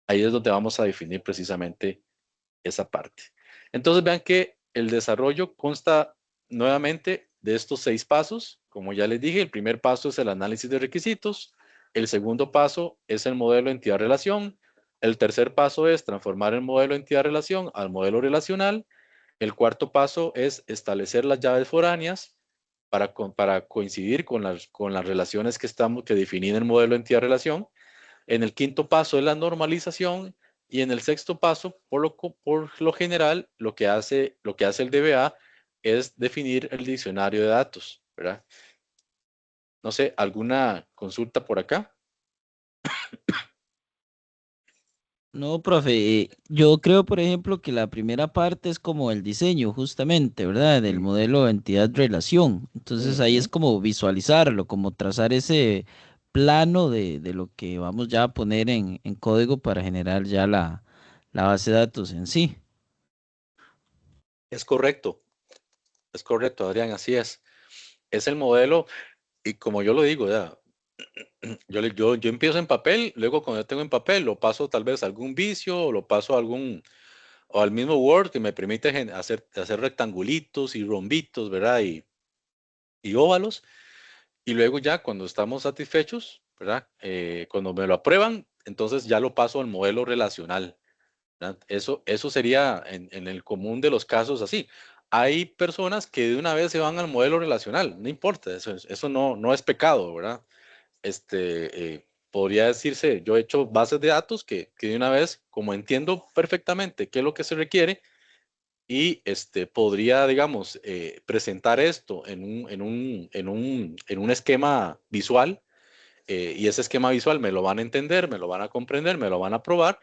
es donde vamos a definir precisamente esa parte. Entonces vean que el desarrollo consta nuevamente de estos 6 pasos. Como ya les dije, el primer paso es el análisis de requisitos. El segundo paso es el modelo entidad-relación. El tercer paso es transformar el modelo entidad-relación al modelo relacional. El cuarto paso es establecer las llaves foráneas para coincidir con las relaciones que definen el modelo entidad-relación. En el quinto paso es la normalización y en el sexto paso, por lo general, lo que hace el DBA es definir el diccionario de datos, ¿verdad? No sé, ¿alguna consulta por acá? No, profe, yo creo, por ejemplo, que la primera parte es como el diseño, justamente, ¿verdad? Del Mm, modelo entidad-relación. Entonces ahí es ujú. como visualizarlo, como trazar ese plano de lo que vamos ya a poner en código para generar ya la base de datos en sí. Es correcto, Adrián, así es. Es el modelo y como yo lo digo, ya, yo empiezo en papel, luego cuando yo tengo en papel lo paso tal vez a algún vicio o lo paso o al mismo Word que me permite hacer rectangulitos y rombitos, ¿verdad? Y óvalos. Y luego ya cuando estamos satisfechos, ¿verdad? Cuando me lo aprueban, entonces ya lo paso al modelo relacional, ¿verdad? Eso sería en el común de los casos así. Hay personas que de una vez se van al modelo relacional, no importa, eso no es pecado, ¿verdad? Podría decirse, yo he hecho bases de datos que de una vez, como entiendo perfectamente qué es lo que se requiere, y podría, digamos, presentar esto en un esquema visual, y ese esquema visual me lo van a entender, me lo van a comprender, me lo van a probar,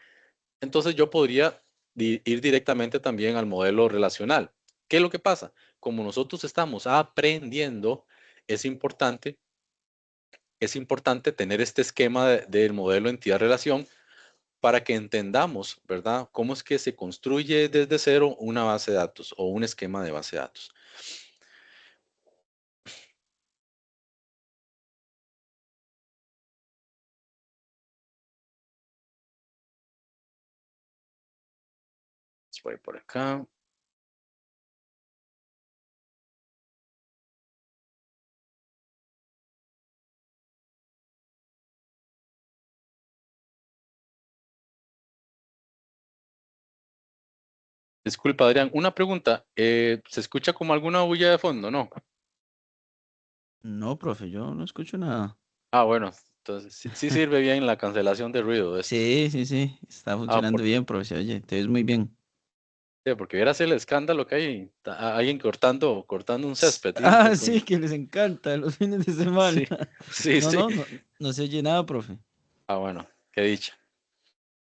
entonces yo podría ir directamente también al modelo relacional. ¿Qué es lo que pasa? Como nosotros estamos aprendiendo, es importante, es importante tener este esquema del modelo entidad-relación para que entendamos, ¿verdad? Cómo es que se construye desde cero una base de datos o un esquema de base de datos. Voy por acá. Disculpa, Adrián, una pregunta. ¿Se escucha como alguna bulla de fondo? ¿No? No, profe, yo no escucho nada. Ah, bueno, entonces sí sirve bien la cancelación de ruido de estos. Sí, sí, sí, está Ah, funcionando bien, profe. Oye, te ves muy bien. porque vieras el escándalo que hay, alguien cortando un césped. Ah, sí, que les encanta los fines de semana. Sí, sí, No, sí. no, no, no se oye nada, profe. Ah, bueno, qué dicha.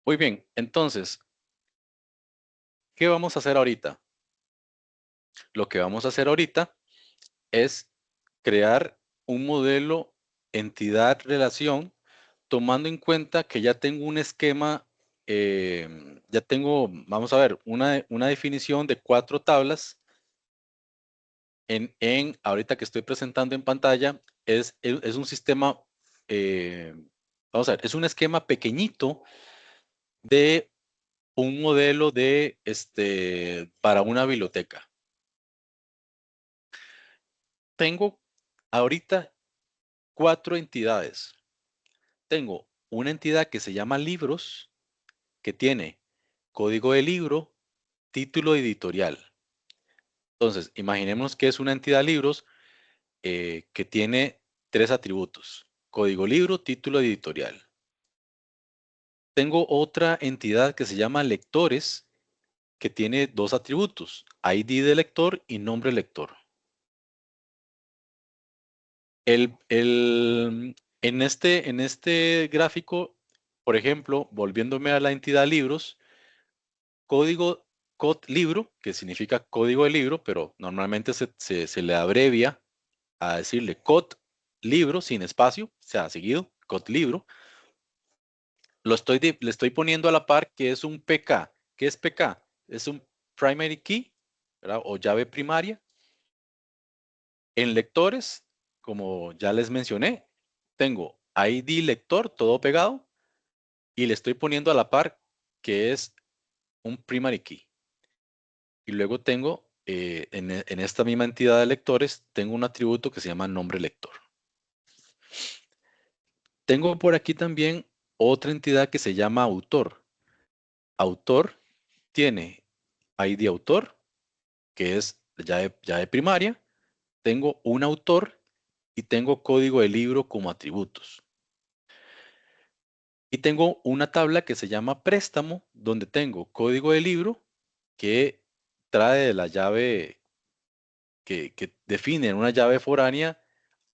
Muy bien, entonces, ¿qué vamos a hacer ahorita? Lo que vamos a hacer ahorita es crear un modelo entidad-relación tomando en cuenta que ya tengo un esquema, ya tengo, vamos a ver, una definición de 4 tablas ahorita que estoy presentando en pantalla, es un sistema, vamos a ver, es un esquema pequeñito de un modelo de, para una biblioteca. Tengo ahorita 4 entidades. Tengo una entidad que se llama libros, que tiene código de libro, título editorial. Entonces, imaginemos que es una entidad libros que tiene 3 atributos: código libro, título editorial. Tengo otra entidad que se llama lectores, que tiene 2 atributos: ID de lector y nombre lector. En este gráfico, por ejemplo, volviéndome a la entidad libros, código libro, que significa código de libro, pero normalmente se le abrevia a decirle libro sin espacio, o sea, seguido, libro. Le estoy poniendo a la par que es un PK. ¿Qué es PK? Es un primary key, ¿verdad? O llave primaria. En lectores, como ya les mencioné, tengo ID lector, todo pegado, y le estoy poniendo a la par que es un primary key. Y luego tengo, en esta misma entidad de lectores, tengo un atributo que se llama nombre lector. Tengo por aquí también otra entidad que se llama autor. Autor tiene ID autor, que es llave primaria. Tengo un autor y tengo código de libro como atributos. Y tengo una tabla que se llama préstamo, donde tengo código de libro que trae de la llave que define una llave foránea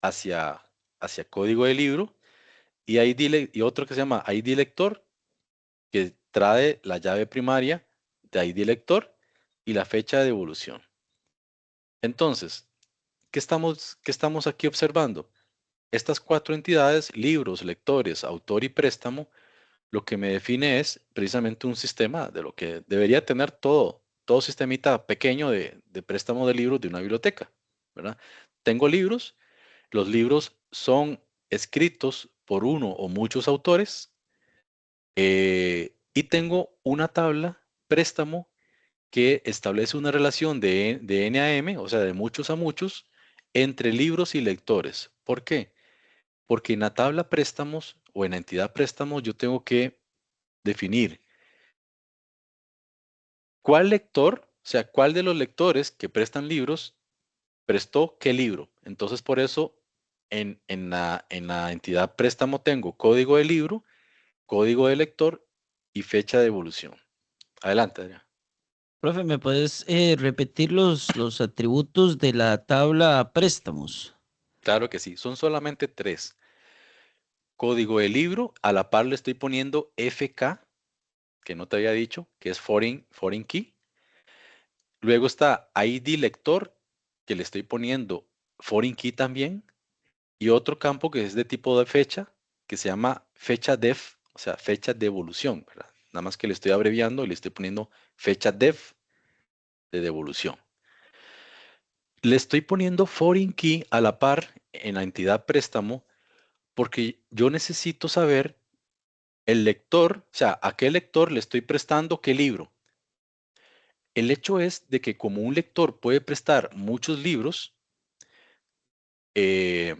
hacia código de libro, y y otro que se llama ID lector, que trae la llave primaria de ID lector y la fecha de devolución. Entonces, ¿qué estamos aquí observando? Estas 4 entidades, libros, lectores, autor y préstamo, lo que me define es precisamente un sistema de lo que debería tener todo sistemita pequeño de préstamo de libros de una biblioteca, ¿verdad? Tengo libros, los libros son escritos por uno o muchos autores, y tengo una tabla préstamo que establece una relación de N a M, o sea, de muchos a muchos, entre libros y lectores. ¿Por qué? Porque en la tabla préstamos o en la entidad préstamos yo tengo que definir cuál lector, o sea, cuál de los lectores que prestan libros prestó qué libro. Entonces, por eso en la entidad préstamo tengo código de libro, código de lector y fecha de devolución. Adelante, Adrián. Profe, ¿me puedes repetir los atributos de la tabla préstamos? Claro que sí, son solamente 3. Código de libro, a la par le estoy poniendo FK, que no te había dicho, que es foreign key. Luego está ID lector, que le estoy poniendo foreign key también. Y otro campo que es de tipo de fecha, que se llama fecha def, o sea, fecha de devolución, ¿verdad? Nada más que le estoy abreviando y le estoy poniendo fecha def de devolución. Le estoy poniendo foreign key a la par en la entidad préstamo porque yo necesito saber el lector, o sea, a qué lector le estoy prestando qué libro. El hecho es de que como un lector puede prestar muchos libros, eh,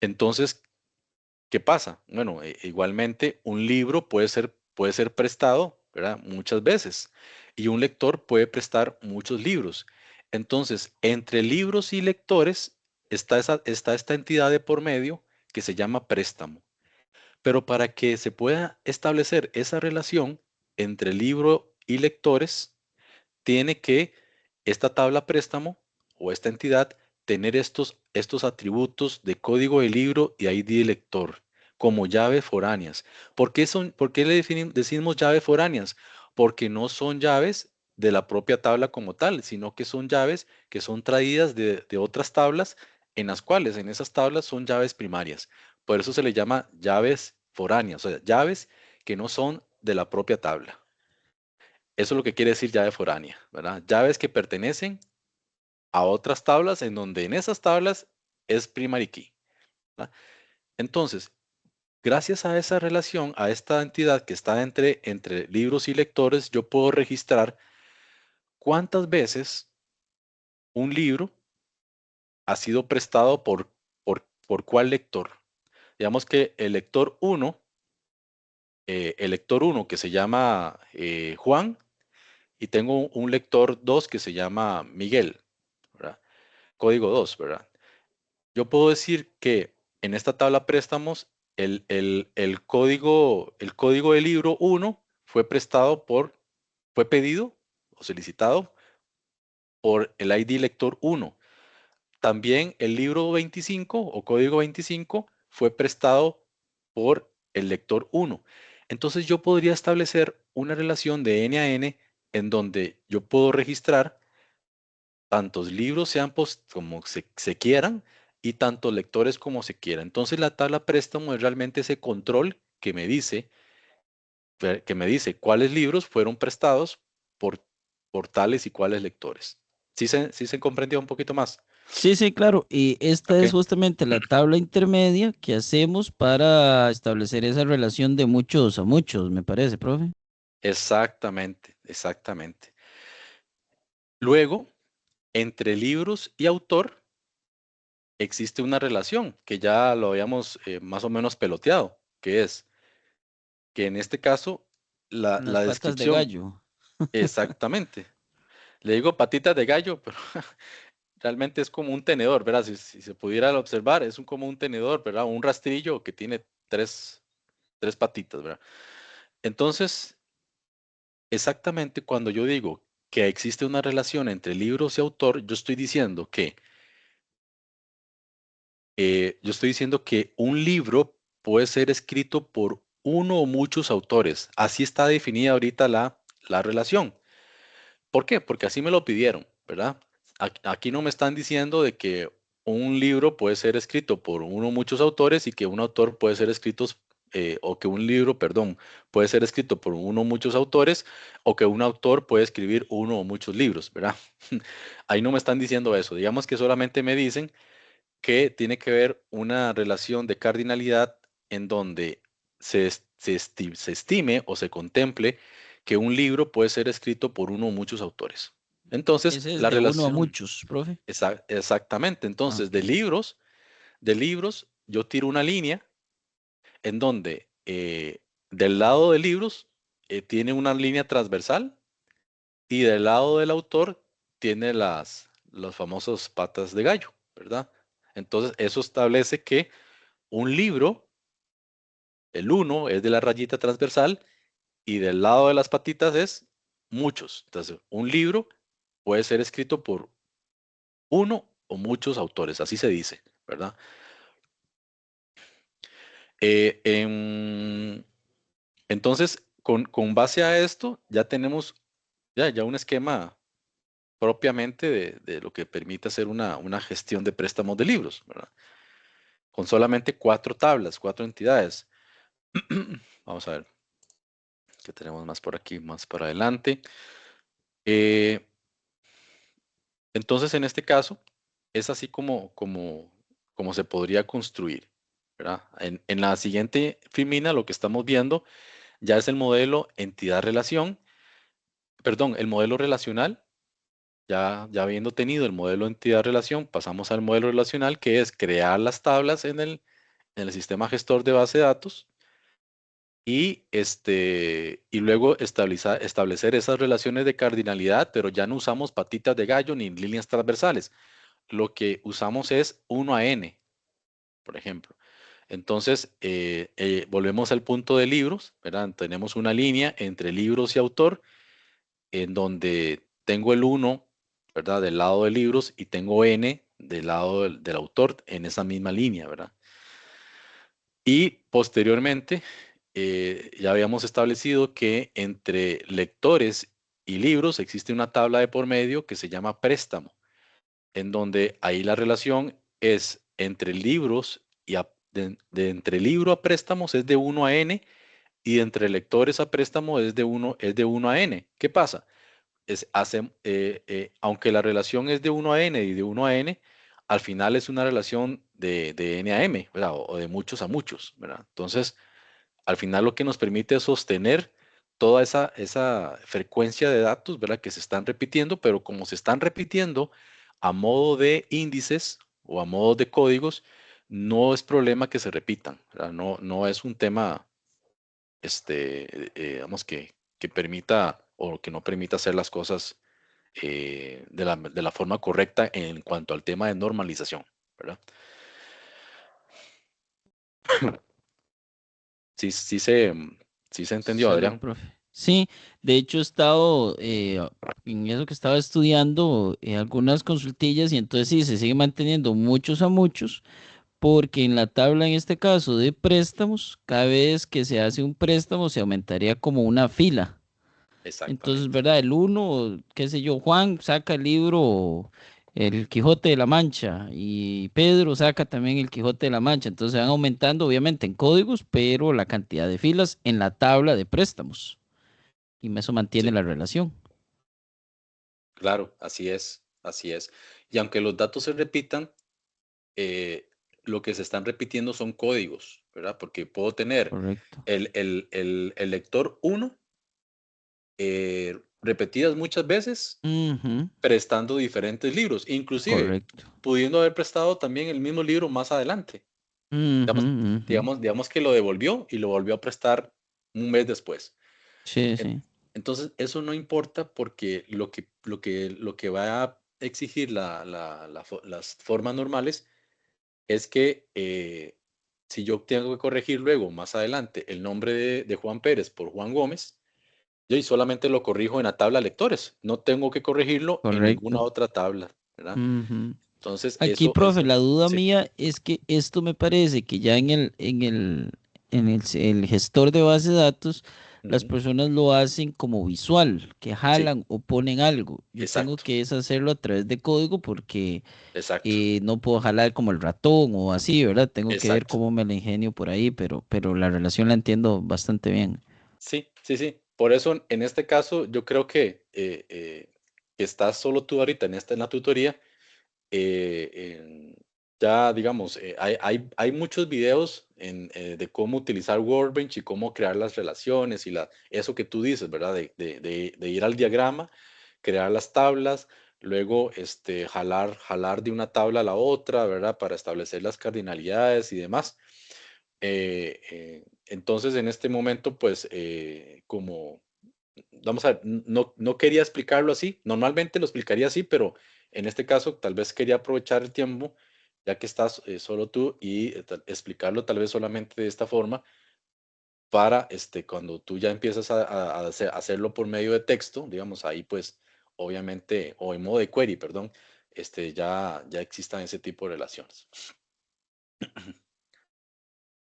entonces, ¿qué pasa? Bueno, igualmente un libro puede ser prestado, ¿verdad? Muchas veces, y un lector puede prestar muchos libros. Entonces, entre libros y lectores está esta entidad de por medio que se llama préstamo. Pero para que se pueda establecer esa relación entre libro y lectores, tiene que esta tabla préstamo o esta entidad tener estos atributos de código de libro y ID de lector como llaves foráneas. ¿Por qué decimos llaves foráneas? Porque no son llaves de la propia tabla como tal, sino que son llaves que son traídas de otras tablas en las cuales en esas tablas son llaves primarias. Por eso se le llama llaves foráneas, o sea, llaves que no son de la propia tabla. Eso es lo que quiere decir llave foránea, ¿verdad? Llaves que pertenecen a otras tablas en donde en esas tablas es primary key, ¿verdad? Entonces, gracias a esa relación, a esta entidad que está entre libros y lectores, yo puedo registrar cuántas veces un libro ha sido prestado por cuál lector. Digamos que el lector 1 que se llama Juan, y tengo un lector 2 que se llama Miguel, ¿verdad? Código 2, ¿verdad? Yo puedo decir que en esta tabla préstamos el código del libro 1 fue pedido o solicitado por el ID lector 1. También el libro 25 o código 25 fue prestado por el lector 1. Entonces yo podría establecer una relación de N a N en donde yo puedo registrar tantos libros sean como se quieran y tantos lectores como se quieran. Entonces la tabla préstamo es realmente ese control que me dice cuáles libros fueron prestados por, por tales y cuáles lectores. ¿Sí se comprendió un poquito más? Sí, sí, claro. Y esta Ok. es justamente la tabla intermedia que hacemos para establecer esa relación de muchos a muchos, me parece, profe. Exactamente, exactamente. Luego, entre libros y autor existe una relación que ya lo habíamos más o menos peloteado, que es que en este caso la, Con las la patas de descripción, gallo. exactamente. Le digo patitas de gallo, pero realmente es como un tenedor, ¿verdad? Si se pudiera observar, es como un tenedor, ¿verdad? Un rastrillo que tiene tres patitas, ¿verdad? Entonces, exactamente cuando yo digo que existe una relación entre libros y autor, yo estoy diciendo que un libro puede ser escrito por uno o muchos autores. Así está definida ahorita la relación. ¿Por qué? Porque así me lo pidieron, ¿verdad? Aquí no me están diciendo de que un libro puede ser escrito por uno o muchos autores y que un autor puede ser escrito, o que un libro, perdón, puede ser escrito por uno o muchos autores, o que un autor puede escribir uno o muchos libros, ¿verdad? Ahí no me están diciendo eso. Digamos que solamente me dicen que tiene que ver una relación de cardinalidad en donde se estime o se contemple que un libro puede ser escrito por uno o muchos autores. Entonces, Ese es la de uno a relación, muchos, profe. exactamente. Ah, Entonces, ok. de libros, yo tiro una línea en donde del lado de libros tiene una línea transversal y del lado del autor tiene las famosas patas de gallo, ¿verdad? Entonces, eso establece que un libro, el uno es de la rayita transversal y del lado de las patitas es muchos. Entonces, un libro puede ser escrito por uno o muchos autores, así se dice, ¿verdad? Eh, em, entonces, con base a esto, ya tenemos ya un esquema propiamente de lo que permite hacer una gestión de préstamos de libros, ¿verdad? Con solamente 4 tablas, 4 entidades. Vamos a ver qué tenemos más por aquí, más para adelante. Eh, entonces, en este caso, es así como se podría construir, ¿verdad? En la siguiente filmina lo que estamos viendo ya es el modelo entidad-relación, perdón, el modelo relacional. Ya habiendo tenido el modelo entidad-relación, pasamos al modelo relacional, que es crear las tablas en el sistema gestor de base de datos y luego establecer esas relaciones de cardinalidad, pero ya no usamos patitas de gallo ni líneas transversales. Lo que usamos es 1 a n, por ejemplo. Entonces, volvemos al punto de libros, ¿verdad? Tenemos una línea entre libros y autor, en donde tengo el 1, ¿verdad? Del lado de libros y tengo n del lado del autor en esa misma línea, ¿verdad? Y posteriormente, ya habíamos establecido que entre lectores y libros existe una tabla de por medio que se llama préstamo, en donde ahí la relación es entre libros de entre libro a préstamos es de 1 a n y de entre lectores a préstamo es de 1 a n. ¿Qué pasa? Aunque la relación es de 1 a n y de 1 a n, al final es una relación de N a M, ¿verdad? O de muchos a muchos, ¿verdad? Entonces, al final lo que nos permite es sostener toda esa frecuencia de datos, ¿verdad? Que se están repitiendo, pero como se están repitiendo a modo de índices o a modo de códigos, no es problema que se repitan, ¿verdad? No, no es un tema, digamos, que permita o que no permita hacer las cosas de la forma correcta en cuanto al tema de normalización, ¿verdad? Sí, sí se entendió, Salud, Adrián. profe. Sí, de hecho he estado en eso que estaba estudiando algunas consultillas y entonces sí, se sigue manteniendo muchos a muchos, porque en la tabla, en este caso de préstamos, cada vez que se hace un préstamo se aumentaría como una fila. Entonces, Exactamente. ¿verdad? El uno, qué sé yo, Juan saca el libro El Quijote de la Mancha y Pedro saca también El Quijote de la Mancha. Entonces van aumentando, obviamente, en códigos, pero la cantidad de filas en la tabla de préstamos. Y eso mantiene Sí, la relación. claro, así es, así es. Y aunque los datos se repitan, eh, lo que se están repitiendo son códigos, ¿verdad? Porque puedo tener Correcto. el lector uno repetidas muchas veces, Ujú, prestando diferentes libros, inclusive correcto. pudiendo haber prestado también el mismo libro más adelante. Ujú, Digamos, ujú. digamos que lo devolvió y lo volvió a prestar un mes después. Sí, En- sí. Entonces, eso no importa porque lo que va a exigir las formas normales es que si yo tengo que corregir luego, más adelante, el nombre de Juan Pérez por Juan Gómez, yo y solamente lo corrijo en la tabla lectores. No tengo que corregirlo en ninguna Correcto. otra tabla, ¿verdad? Ujú. Entonces, Aquí, profe, eso, la duda sí. mía es que esto me parece que ya en el gestor de base de datos, las Ujú, personas lo hacen como visual, que sí, jalan o ponen algo. Yo tengo exacto, que es hacerlo a través de código porque exacto, no puedo jalar como el ratón o así, ¿verdad? Tengo que ver exacto. cómo me la ingenio por ahí, pero la relación la entiendo bastante bien. Sí, sí, sí. Por eso, en este caso, yo creo que estás solo tú ahorita en la tutoría. eh, en- ya, digamos, hay muchos videos de cómo utilizar Workbench y cómo crear las relaciones y eso que tú dices, ¿verdad? De ir al diagrama, crear las tablas, luego jalar de una tabla a la otra, ¿verdad? Para establecer las cardinalidades y demás. Entonces, en este momento, pues, como, vamos a ver, no quería explicarlo así, normalmente lo explicaría así, pero en este caso tal vez quería aprovechar el tiempo, ya que estás solo tú, y explicarlo tal vez solamente de esta forma, para cuando tú ya empiezas a hacerlo por medio de texto, digamos, ahí pues, obviamente, o en modo de query, perdón, ya existan ese tipo de relaciones.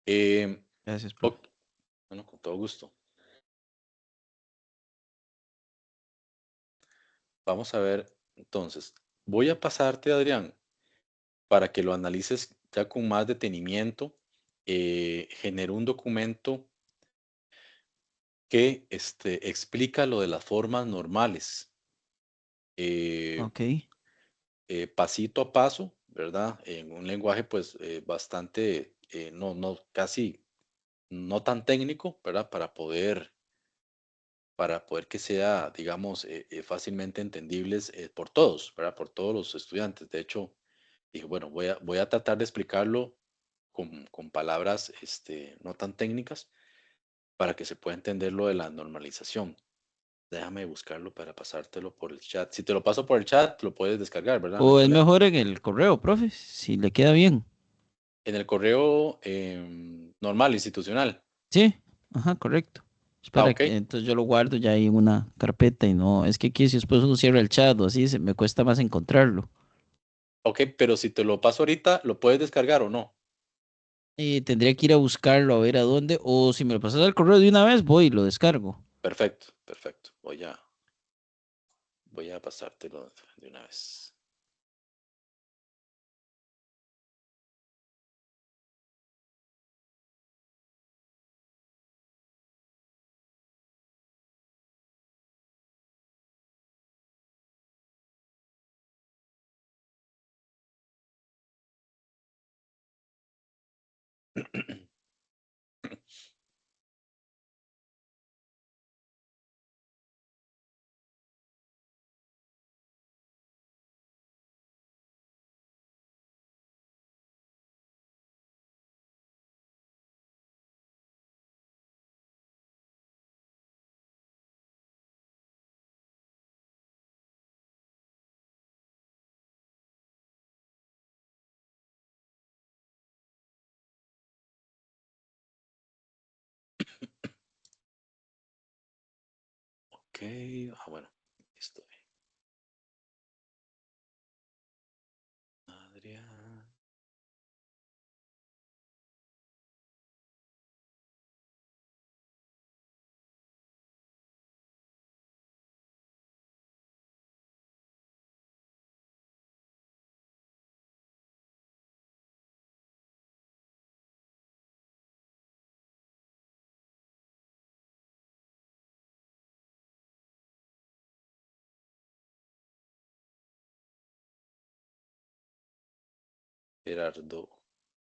Em, Gracias, profe. ok, bueno, con todo gusto. Vamos a ver, entonces, voy a pasarte, Adrián, para que lo analices ya con más detenimiento. Generé un documento que explica lo de las formas normales, eh, Ok. pasito a paso, ¿verdad? En un lenguaje pues bastante, no, casi no tan técnico, ¿verdad? Para poder que sea, digamos, fácilmente entendibles por todos, ¿verdad? Por todos los estudiantes. De hecho, dije, bueno, voy a tratar de explicarlo con palabras no tan técnicas para que se pueda entender lo de la normalización. Déjame buscarlo para pasártelo por el chat. Si te lo paso por el chat, lo puedes descargar, ¿verdad? No hay O es problema. mejor en el correo, profe, si le queda bien. En el correo normal, institucional. Sí, ajá, correcto. Ah, Espera, ok. entonces yo lo guardo ya ahí en una carpeta y no, es que aquí si después uno cierra el chat o así, se me cuesta más encontrarlo. Ok, pero si te lo paso ahorita, ¿lo puedes descargar o no? Tendría que ir a buscarlo a ver a dónde, o si me lo pasas al correo de una vez, voy y lo descargo. Perfecto, perfecto. Voy a pasártelo de una vez. Ok, bueno, estoy. Adrián. Gerardo.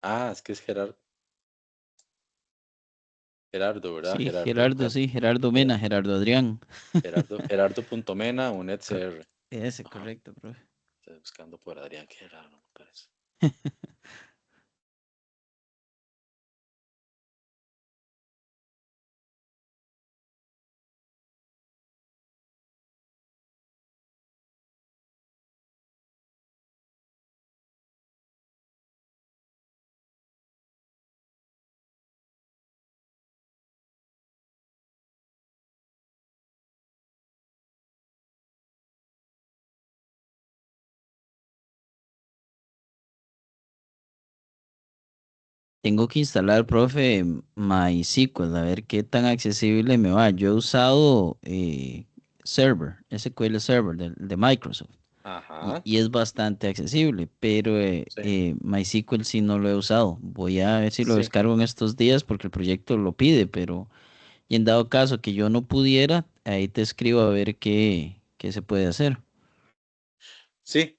Ah, es que es Gerardo, ¿verdad? Sí, Gerardo. Gerardo, sí, Gerardo Gera- Mena, Gerardo Adrián. Gerardo.mena, UNED Cor- CR. Ese, Ajá. correcto, profe. Estoy buscando por Adrián, qué raro, me parece. Tengo que instalar, profe, MySQL, a ver qué tan accesible me va. Yo he usado Server, SQL Server de Microsoft, Ajá, y es bastante accesible, pero sí, MySQL sí no lo he usado. Voy a ver si lo sí. descargo en estos días porque el proyecto lo pide, pero y en dado caso que yo no pudiera, ahí te escribo a ver qué se puede hacer. Sí,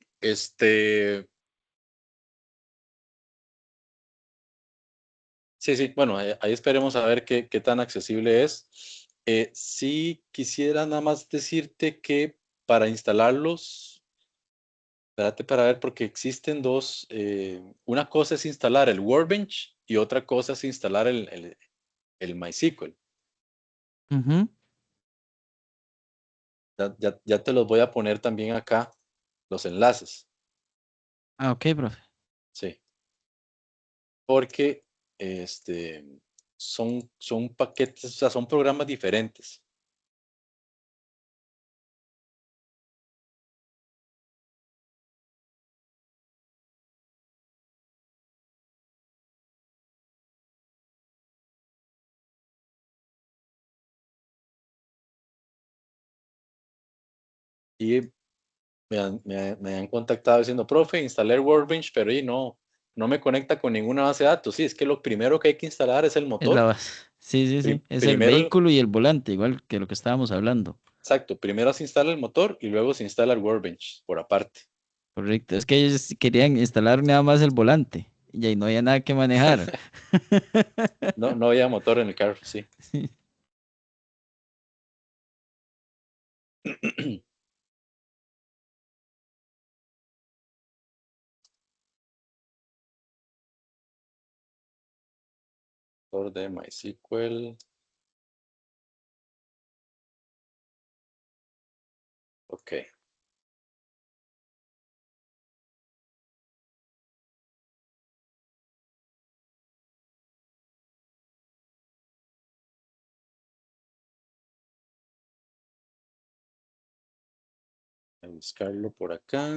sí, sí, bueno, ahí esperemos a ver qué tan accesible es. Sí quisiera nada más decirte que para instalarlos, espérate para ver, porque existen dos, una cosa es instalar el Workbench y otra cosa es instalar el MySQL. Ujú. Ya te los voy a poner también acá, los enlaces, Ah, ok, profe. sí, porque este, son paquetes, o sea, son programas diferentes. Y me han contactado diciendo, profe, instalé el Workbench, pero y no me conecta con ninguna base de datos. Sí, es que lo primero que hay que instalar es el Es la motor. base. Sí, sí, sí. Es el Primero, vehículo y el volante, igual que lo que estábamos hablando. exacto, primero se instala el motor y luego se instala el Workbench por aparte. Correcto. Es que ellos querían instalar nada más el volante y ahí no había nada que manejar. No había motor en el carro, sí. Motor de MySQL. Ok. Voy a buscarlo por acá.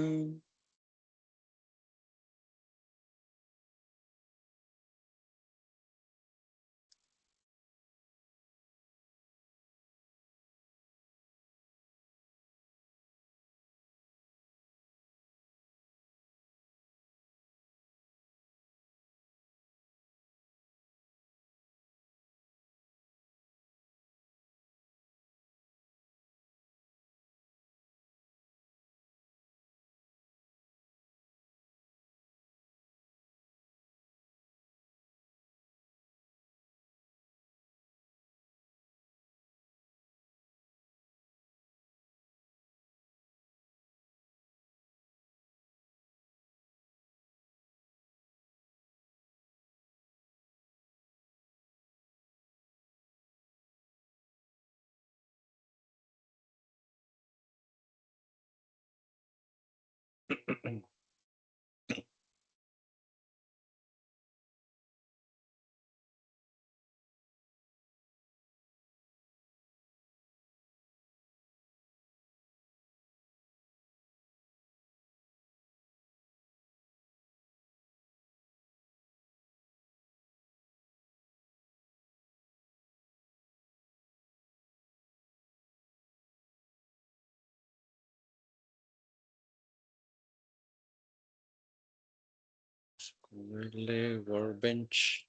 Workbench.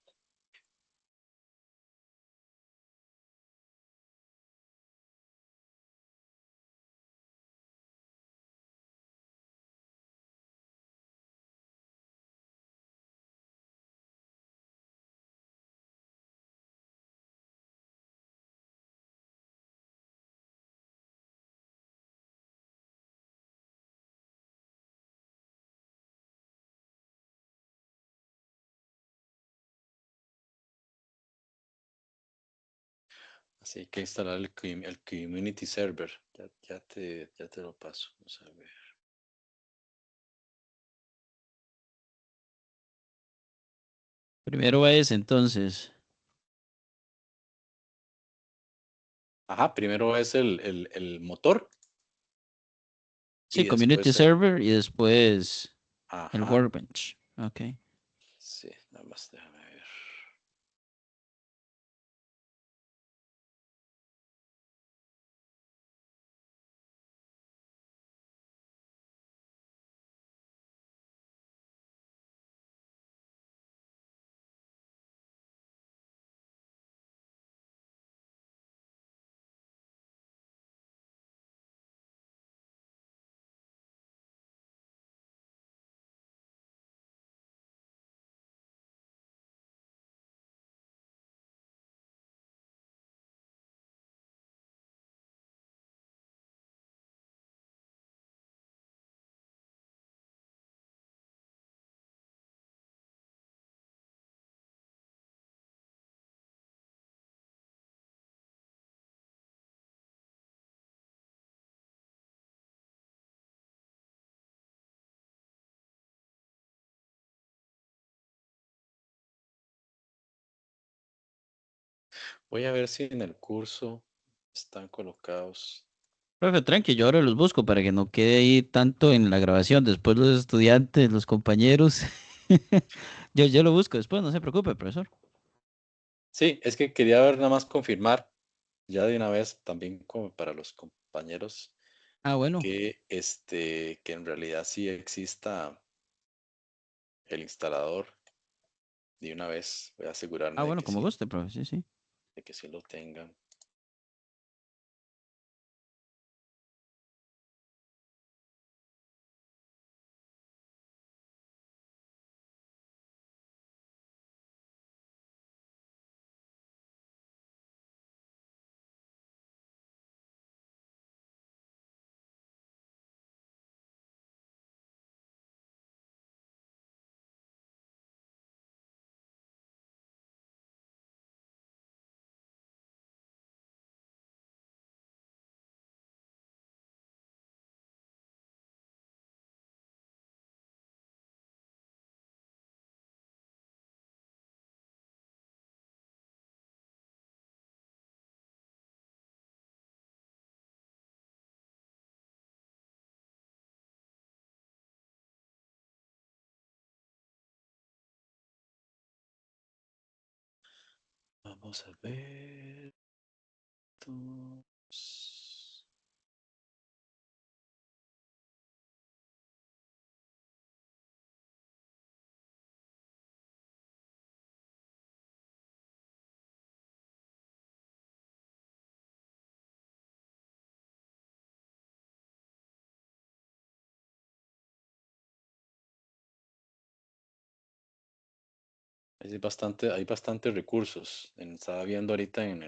Así que instalar el community server. Ya te lo paso. Vamos a ver. Primero va ese entonces. Ajá, primero es el motor Sí, y Community después Server y después el ajá, Workbench. Ok. sí, nada más déjame ver. Voy a ver si en el curso están colocados. Profe, tranqui, yo ahora los busco para que no quede ahí tanto en la grabación. Después los estudiantes, los compañeros. Yo lo busco después, no se preocupe, profesor. Sí, es que quería ver nada más confirmar ya de una vez también como para los compañeros Ah, bueno. que en realidad sí exista el instalador de una vez. Voy a Ah, asegurarme bueno, como guste, profe. Sí, sí. de que sí lo tengan. Vamos a ver. Dos. Hay bastantes recursos. Estaba viendo ahorita en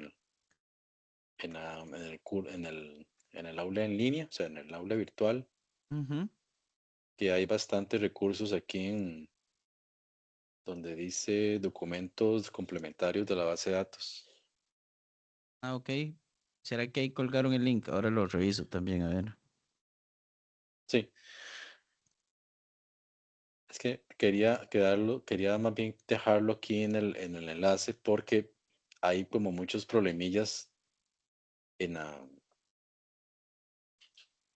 el aula en línea, o sea, en el aula virtual, Ujú. que hay bastantes recursos aquí en donde dice documentos complementarios de la base de datos. Ah, ok. ¿Será que ahí colgaron el link? Ahora lo reviso también, a ver. Sí, es que quería más bien dejarlo aquí en el enlace porque hay como muchos problemillas en la,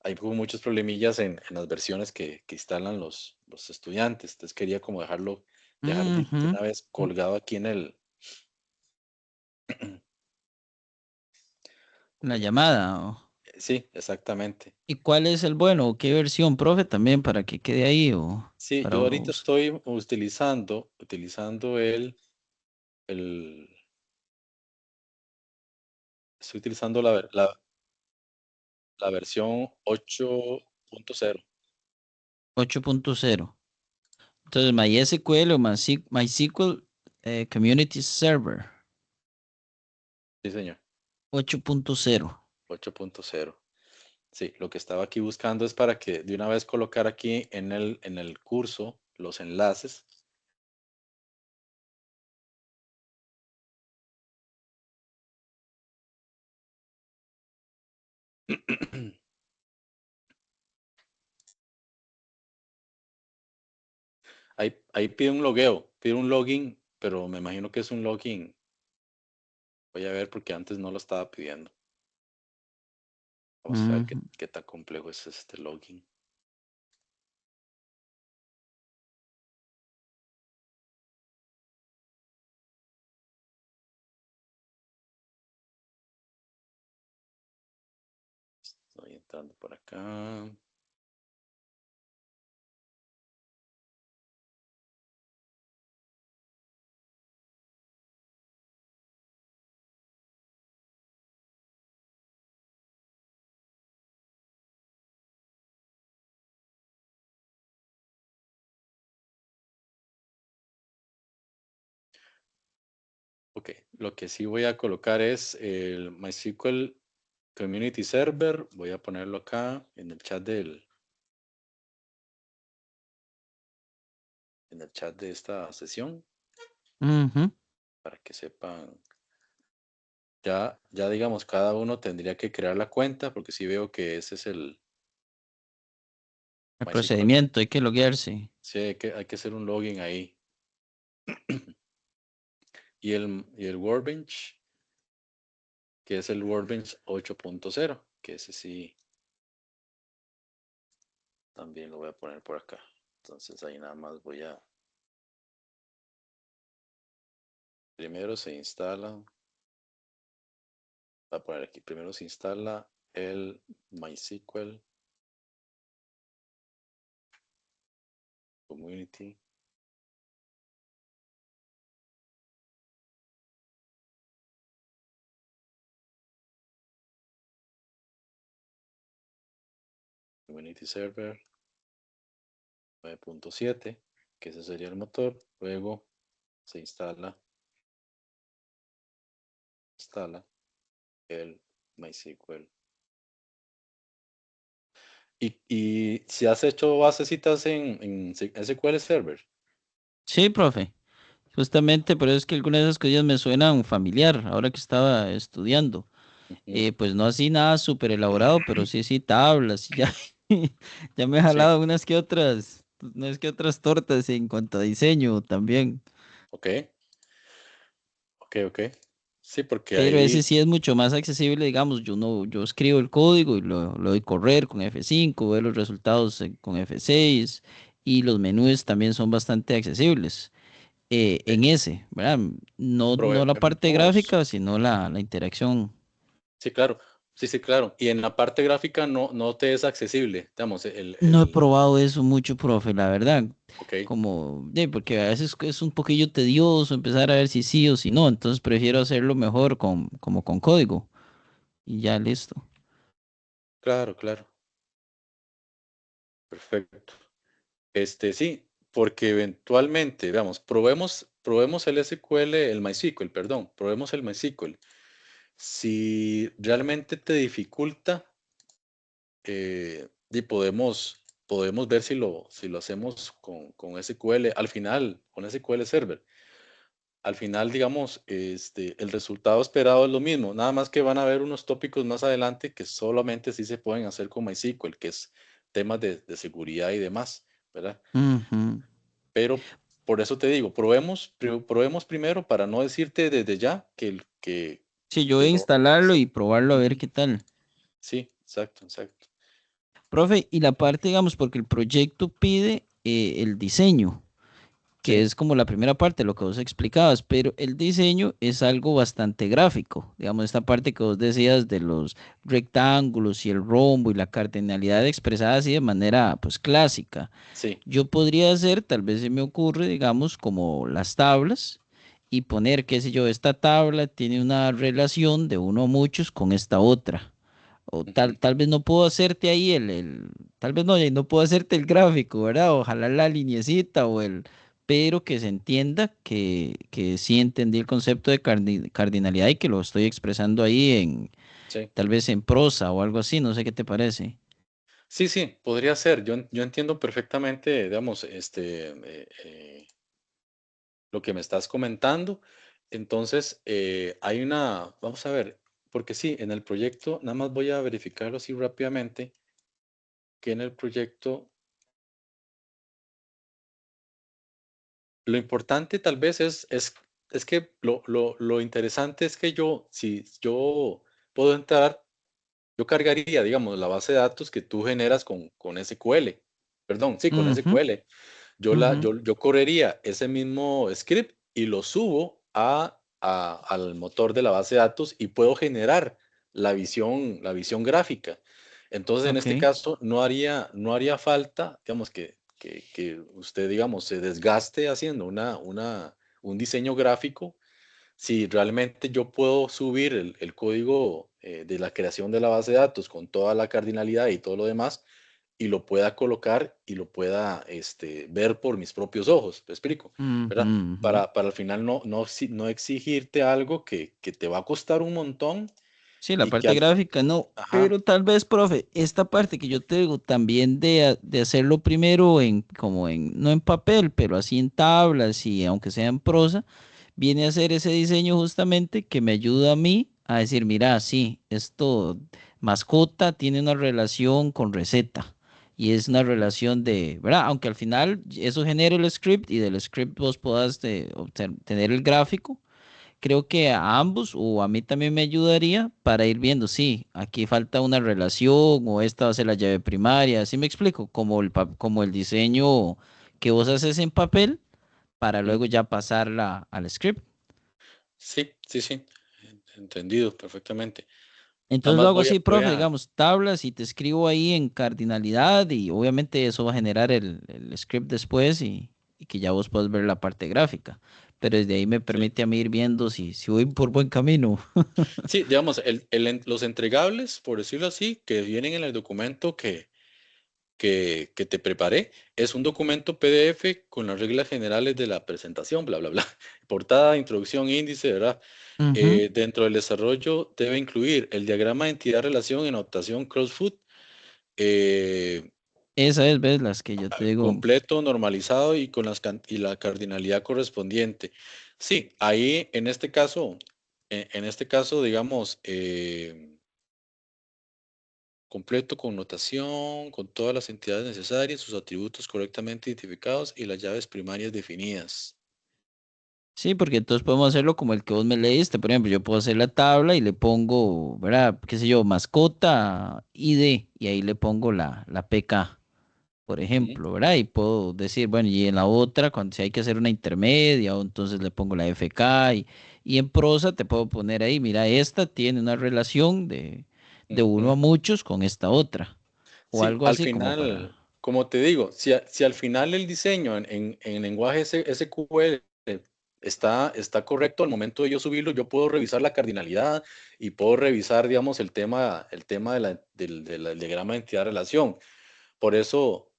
hay como muchos problemillas en las versiones que instalan los estudiantes. Entonces quería como dejar de Ujú. una vez colgado aquí en La llamada. Sí, exactamente. ¿Y cuál es el bueno? ¿Qué versión, profe, también para que quede ahí o Sí, para yo uno ahorita estoy utilizando estoy utilizando la versión 8.0. 8.0? Entonces, MySQL o MySQL Community Server Sí, señor, 8.0. 8.0. Sí, lo que estaba aquí buscando es para que de una vez colocar aquí en el curso los enlaces. Ahí pide un logueo, pide un login, pero me imagino que es un login. Voy a ver porque antes no lo estaba pidiendo. Vamos a ver Ujú. qué tan complejo es este login. Estoy entrando por acá. Ok, lo que sí voy a colocar es el MySQL Community Server. Voy a ponerlo acá en el chat de esta sesión Ujú. para que sepan. Ya digamos, cada uno tendría que crear la cuenta porque sí veo que ese es el El MySQL. procedimiento, hay que loguearse. Sí, hay que hacer un login ahí. Y el Workbench, que es el Workbench 8.0, que ese sí también lo voy a poner por acá. Entonces ahí nada más primero se instala, voy a poner aquí, primero se instala el MySQL Community. Community Server 9.7, que ese sería el motor. Luego se instala el MySQL. Y si has hecho basecitas en SQL Server. Sí, profe. Justamente, pero es que algunas de esas cosas me suenan familiar ahora que estaba estudiando. Ujú. Pues no así nada súper elaborado, pero sí, sí, tablas y ya. Ya me he Sí, jalado unas que otras tortas en cuanto a diseño también. ok, ok. Sí, porque Pero ese ahí, sí es mucho más accesible, digamos, yo escribo el código y lo doy correr con F5, veo los resultados con F6 y los menús también son bastante accesibles eh, en ese, ¿verdad? No la parte probemos. gráfica, sino la interacción. Sí, claro. Sí, sí, claro. Y en la parte gráfica no te es accesible. Digamos, No he probado eso mucho, profe, la verdad. ok, Porque a veces es un poquillo tedioso empezar a ver si sí o si no, entonces prefiero hacerlo mejor como con código y ya listo. claro, claro. Perfecto. Sí, porque eventualmente, veamos, probemos el SQL, el MySQL, perdón, probemos el MySQL. Si realmente te dificulta, y podemos ver si lo hacemos con SQL, al final, con SQL Server. Al final, digamos, el resultado esperado es lo mismo, nada más que van a haber unos tópicos más adelante que solamente sí se pueden hacer con MySQL, que es temas de seguridad y demás, ¿verdad? Ujú. Pero por eso te digo, probemos primero para no decirte desde ya Sí, yo que voy a lo... instalarlo Sí, y probarlo a ver ujú, qué tal. sí, exacto, exacto. Profe, y la parte, digamos, porque el proyecto pide el diseño. que Sí, es como la primera parte, lo que vos explicabas, pero el diseño es algo bastante gráfico. Digamos, esta parte que vos decías de los rectángulos y el rombo y la cardinalidad expresada así de manera, pues, clásica. sí. Yo podría hacer, tal vez se me ocurre, digamos, como las tablas y poner, qué sé yo, esta tabla tiene una relación de uno a muchos con esta otra. O Ujú. tal vez no puedo hacerte ahí tal vez no, no puedo hacerte el gráfico, ¿verdad? Ojalá la liniecita pero que se entienda que sí entendí el concepto de cardinalidad y que lo estoy expresando ahí Sí. tal vez en prosa o algo así, no sé qué te parece. Sí, sí, podría ser. Yo entiendo perfectamente, digamos, lo que me estás comentando. Entonces, vamos a ver, porque sí, en el proyecto, nada más voy a verificarlo así rápidamente, que en el proyecto, lo importante tal vez es que lo interesante es que si yo puedo entrar, yo cargaría, digamos, la base de datos que tú generas con SQL. Perdón, sí, con Ujú, SQL. ujú. Yo correría ese mismo script y lo subo al motor de la base de datos y puedo generar la visión gráfica. Entonces, en este Ok. caso, no haría falta, digamos, que usted, digamos, se desgaste haciendo un diseño gráfico si realmente yo puedo subir el código de la creación de la base de datos con toda la cardinalidad y todo lo demás y lo pueda colocar y lo pueda ver por mis propios ojos, ¿te explico? Ujú, ¿Verdad? ujú. Para al final no exigirte algo que te va a costar un montón Sí, la y que parte al... gráfica no, Ajá, pero tal vez, profe, esta parte que yo te digo también de hacerlo primero no en papel, pero así en tablas y aunque sea en prosa, viene a ser ese diseño justamente que me ayuda a mí a decir, mira, sí, esto, mascota tiene una relación con receta y es una ujú, relación ¿verdad? Aunque al final eso genere el script y del script vos puedas tener el gráfico. Creo que a ambos o a mí también me ayudaría para ir viendo, sí, aquí falta una relación o esta va a ser la llave primaria, ¿sí me explico? Como el diseño que vos haces en papel para ujú. luego ya pasarla al script. Sí, sí, sí, entendido perfectamente. Nada Entonces lo más hago voy a, así, voy profe, a, digamos, tablas y te escribo ahí en cardinalidad y obviamente eso va a generar el script después y que ya vos puedas ver la parte gráfica. Pero desde ahí me sí. permite a mí ir viendo si voy por buen camino. Sí, digamos, los entregables, por decirlo así, que vienen en el documento que te preparé, es un documento PDF con las reglas generales de la presentación, bla, bla, bla. Portada, introducción, índice, ¿verdad? Ujú. Dentro del desarrollo debe incluir el diagrama de entidad-relación en notación CrossFoot, eh, Esa es, ves, las que yo te digo. completo, normalizado y con y la cardinalidad correspondiente. Sí, ahí en este caso, digamos, completo con notación, con todas las entidades necesarias, sus atributos correctamente identificados y las llaves primarias definidas. Sí, porque entonces podemos hacerlo como el que vos me leíste. Por ejemplo, yo puedo hacer la tabla y le pongo, ¿verdad? ¿Qué sé yo? Mascota ID y ahí le pongo la PK, por Ujú. ejemplo, ¿verdad? Y puedo decir, bueno, y en la otra, cuando si hay que hacer una intermedia, o entonces le pongo la FK y en prosa te puedo poner ahí, mira, esta tiene una relación de uno a Ujú. muchos con esta otra, o Sí, algo al así como final, para... como te digo, si al final el diseño en lenguaje SQL está correcto, al momento de yo subirlo, yo puedo revisar la cardinalidad y puedo revisar, digamos, el tema del diagrama de entidad-relación. Por eso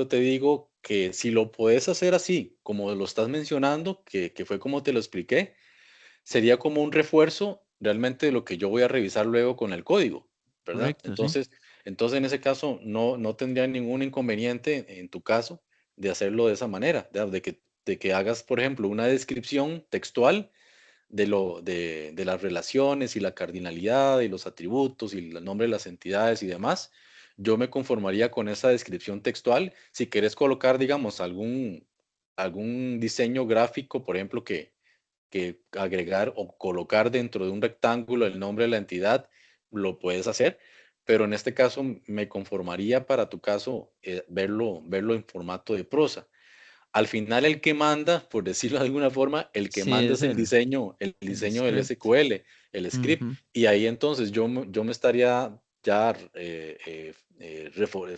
te digo que si lo puedes hacer así, como lo estás mencionando, que fue como te lo expliqué, sería como un refuerzo realmente de lo que yo voy a revisar luego con el código, ¿verdad? Correcto, sí. Entonces en ese caso no tendría ningún inconveniente en tu caso de hacerlo de esa manera, de que hagas, por ejemplo, una descripción textual de las relaciones y la cardinalidad y los atributos y el nombre de las entidades y demás. Yo me conformaría con esa descripción textual. Si quieres colocar, digamos, algún diseño gráfico, por ejemplo, que agregar o colocar dentro de un rectángulo el nombre de la entidad, lo puedes hacer, pero en este caso me conformaría para tu caso verlo en formato de prosa. al final el que manda, por decirlo de alguna forma, el que Sí, manda es es el diseño, el del script. SQL, el script. Ujú. Y ahí entonces yo me estaría ya,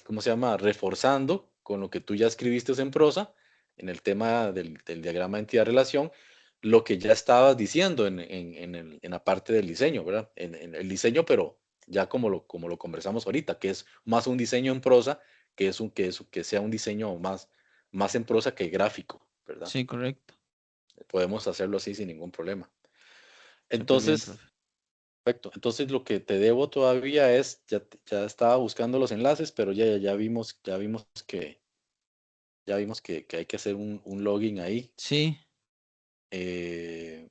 ¿cómo se llama? Reforzando con lo que tú ya escribiste en prosa, en el tema del diagrama de entidad-relación, lo que ya estabas diciendo en la parte del diseño, ¿verdad? En el diseño, pero ya como lo conversamos ahorita, que es más un diseño en prosa, que sea un diseño más en prosa que gráfico, ¿verdad? Sí, correcto. Podemos hacerlo así sin ningún problema. Súper bien, Entonces, profe. perfecto. Entonces lo que te debo todavía es, ya estaba buscando los enlaces, pero ya vimos que hay que hacer un login ahí. Sí, Eh,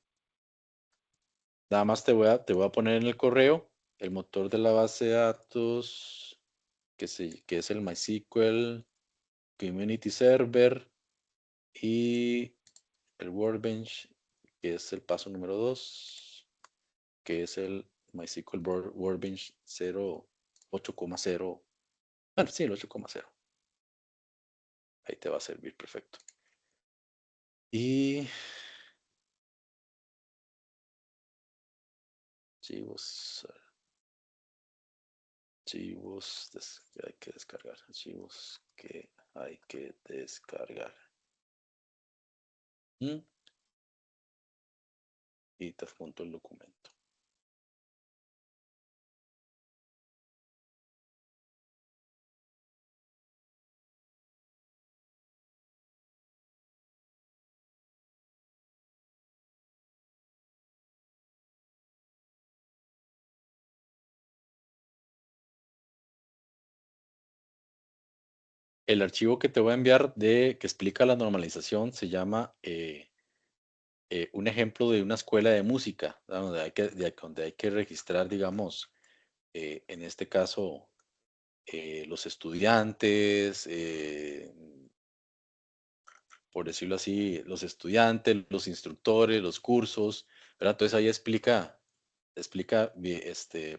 Nada más te voy a poner en el correo el motor de la base de datos, que es el MySQL Community Server, y el Workbench, que es el paso número 2, que es el MySQL Workbench 8,0. Bueno, sí, el 8,0. Ahí te va a servir perfecto. Y archivos, que hay que descargar. Archivos que hay que descargar. Y te adjunto el documento. El archivo que te voy a enviar que explica la normalización se llama un ejemplo de una escuela de música, ¿verdad? Donde hay que registrar, digamos, en este caso, los estudiantes, por decirlo así, los estudiantes, los instructores, los cursos, ¿verdad? Entonces ahí explica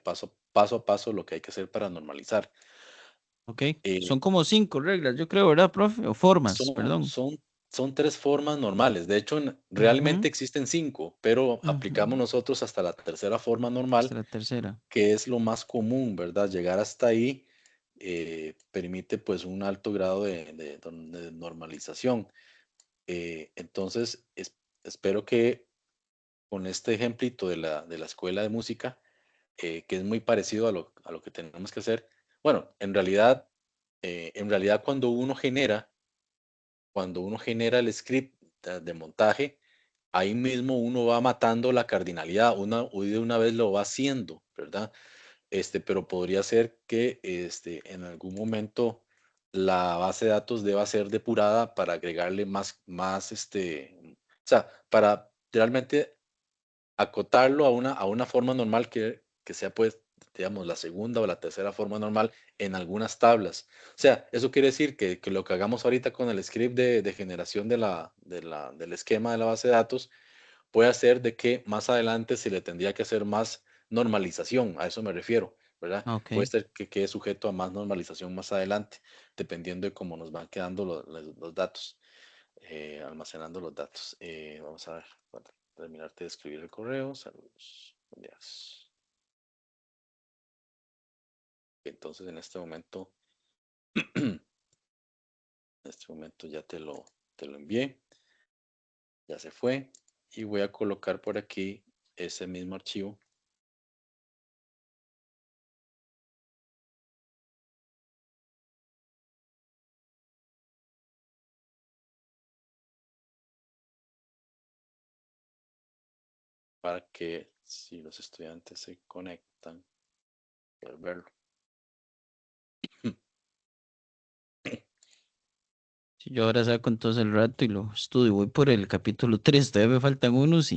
paso a paso lo que hay que hacer para normalizar. ok. Eh, Son como 5 reglas, yo creo, ¿verdad, profe? O formas, son, perdón. son, son 3 formas normales. De hecho, Ujú, realmente existen 5, pero aplicamos ujú. nosotros hasta la tercera forma Hasta normal, la tercera. que es lo más común, ¿verdad? Llegar hasta ahí permite pues un alto grado de normalización. Entonces, espero que con este ejemplito de la escuela de música, que es muy parecido a lo que tenemos que hacer. Bueno, en realidad cuando uno genera el script de montaje, ahí mismo uno va matando la cardinalidad, de una vez lo va haciendo, ¿verdad? Pero podría ser que en algún momento la base de datos deba ser depurada para agregarle o sea, para realmente acotarlo a una forma normal que sea, pues, digamos, la segunda o la tercera forma normal en algunas tablas. O sea, eso quiere decir que lo que hagamos ahorita con el script de generación del esquema de la base de datos puede hacer de que más adelante se le tendría que hacer más normalización, a eso me refiero, ¿verdad? Ok. Puede ser que quede sujeto a más normalización más adelante, dependiendo de cómo nos van quedando los datos, almacenando los datos. Vamos a ver, para terminarte de escribir el correo. Saludos. Buenos días. Entonces, en este momento ya te lo envié, ya se fue, y voy a colocar por aquí ese mismo archivo para que si los estudiantes se conectan, puedan verlo. Si yo ahora saco entonces el rato y lo estudio, voy por el capítulo 3, todavía me faltan unos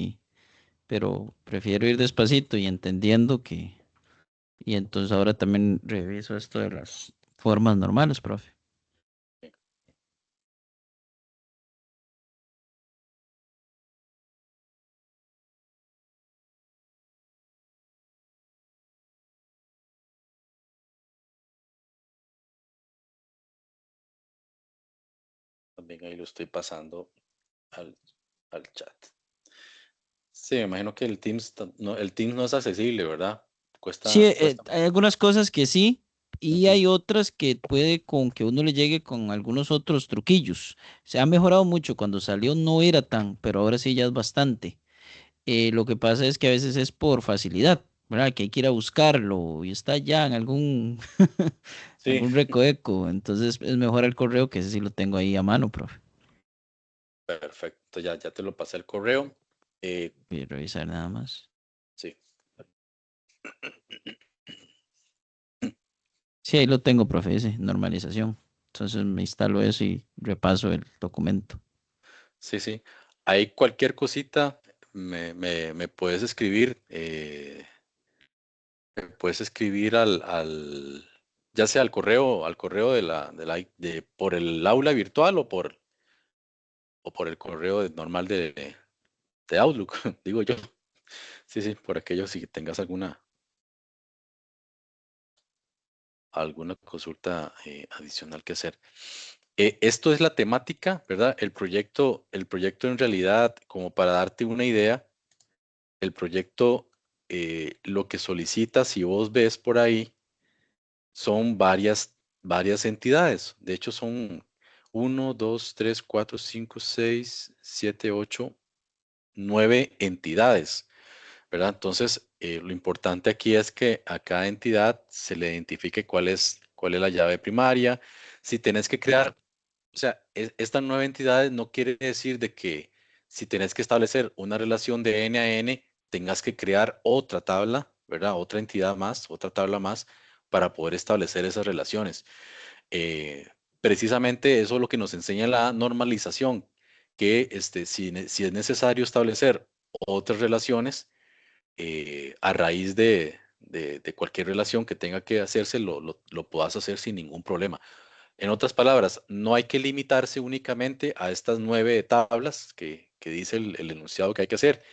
pero prefiero ir despacito y entendiendo y entonces ahora también reviso esto de las formas normales, profe. También ahí lo estoy pasando al chat. Sí, me imagino que el Teams no es accesible, ¿verdad? Sí, Cuesta. hay algunas cosas que sí, y Ujú. hay otras que puede con que uno le llegue con algunos otros truquillos. Se ha mejorado mucho, cuando salió no era tan, pero ahora sí ya es bastante. Lo que pasa es que a veces es por facilidad, ¿verdad? Que hay que ir a buscarlo y está ya en algún, Sí, algún recoveco. Entonces es mejor el correo, que ese sí lo tengo ahí a mano, profe. perfecto. Ya te lo pasé el correo. Voy a revisar nada más. Sí, Sí, ahí lo tengo, profe, ese, normalización. Entonces me instalo eso y repaso el documento. sí. Ahí cualquier cosita me puedes escribir. Me puedes escribir ya sea al correo por el aula virtual o por el correo normal de Outlook, digo yo. Sí, por aquello si tengas alguna consulta adicional que hacer. Esto es la temática, ¿verdad? El proyecto en realidad, como para darte una idea, el proyecto lo que solicita, si vos ves por ahí, son varias entidades. De hecho, son 9 entidades, ¿verdad? Entonces, lo importante aquí es que a cada entidad se le identifique cuál es la llave primaria. Si tenés que crear, o sea, estas 9 entidades no quiere decir de que si tenés que establecer una relación de N a N, tengas que crear otra tabla, ¿verdad? Otra entidad más, otra tabla más para poder establecer esas relaciones. Eh, Precisamente eso es lo que nos enseña la normalización, que si es necesario establecer otras relaciones, a raíz de cualquier relación que tenga que hacerse, lo puedas hacer sin ningún problema. En otras palabras, no hay que limitarse únicamente a estas 9 tablas que dice el enunciado que hay que hacer.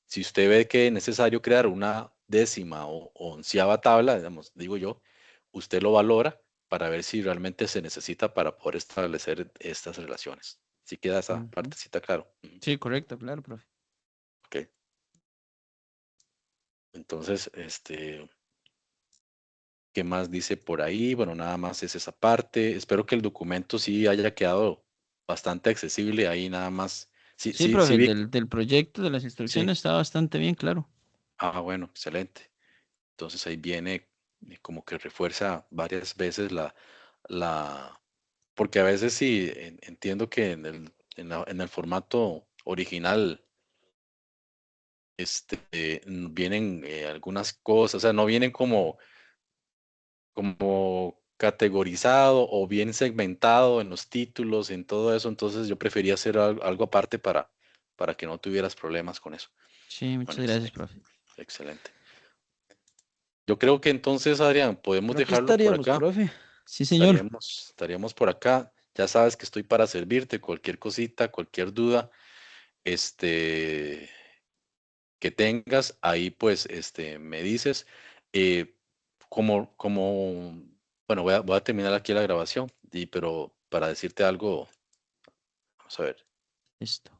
Si usted ve que es necesario crear una décima o onceava tabla, digamos, digo yo, usted lo valora para ver si realmente se necesita para poder establecer estas relaciones. Si queda esa Ujú. partecita claro. Ujú. Sí, correcto, claro, profe. Ok. Entonces, ¿qué más dice por ahí? Bueno, nada más es esa parte. Espero que el documento sí haya quedado bastante accesible ahí, nada más. Sí, Sí, sí, sí profe, vi. del proyecto de las Sí. instrucciones está bastante bien, claro. Ah, bueno, excelente. Entonces ahí viene como que refuerza varias veces porque a veces sí entiendo que en el formato original, vienen algunas cosas, o sea, no vienen como categorizado o bien segmentado en los títulos, en todo eso, entonces yo prefería hacer algo aparte para que no tuvieras problemas con eso. Sí, Bueno, muchas gracias, profe. excelente. Yo creo que entonces, Adrián, podemos Por aquí dejarlo por estaríamos, acá. profe. Sí, señor. Estaríamos por acá. Ya sabes que estoy para servirte, cualquier cosita, cualquier duda, este, que tengas, ahí pues, me dices. Eh, bueno, voy a terminar aquí la grabación, pero para decirte algo, vamos a ver. Listo.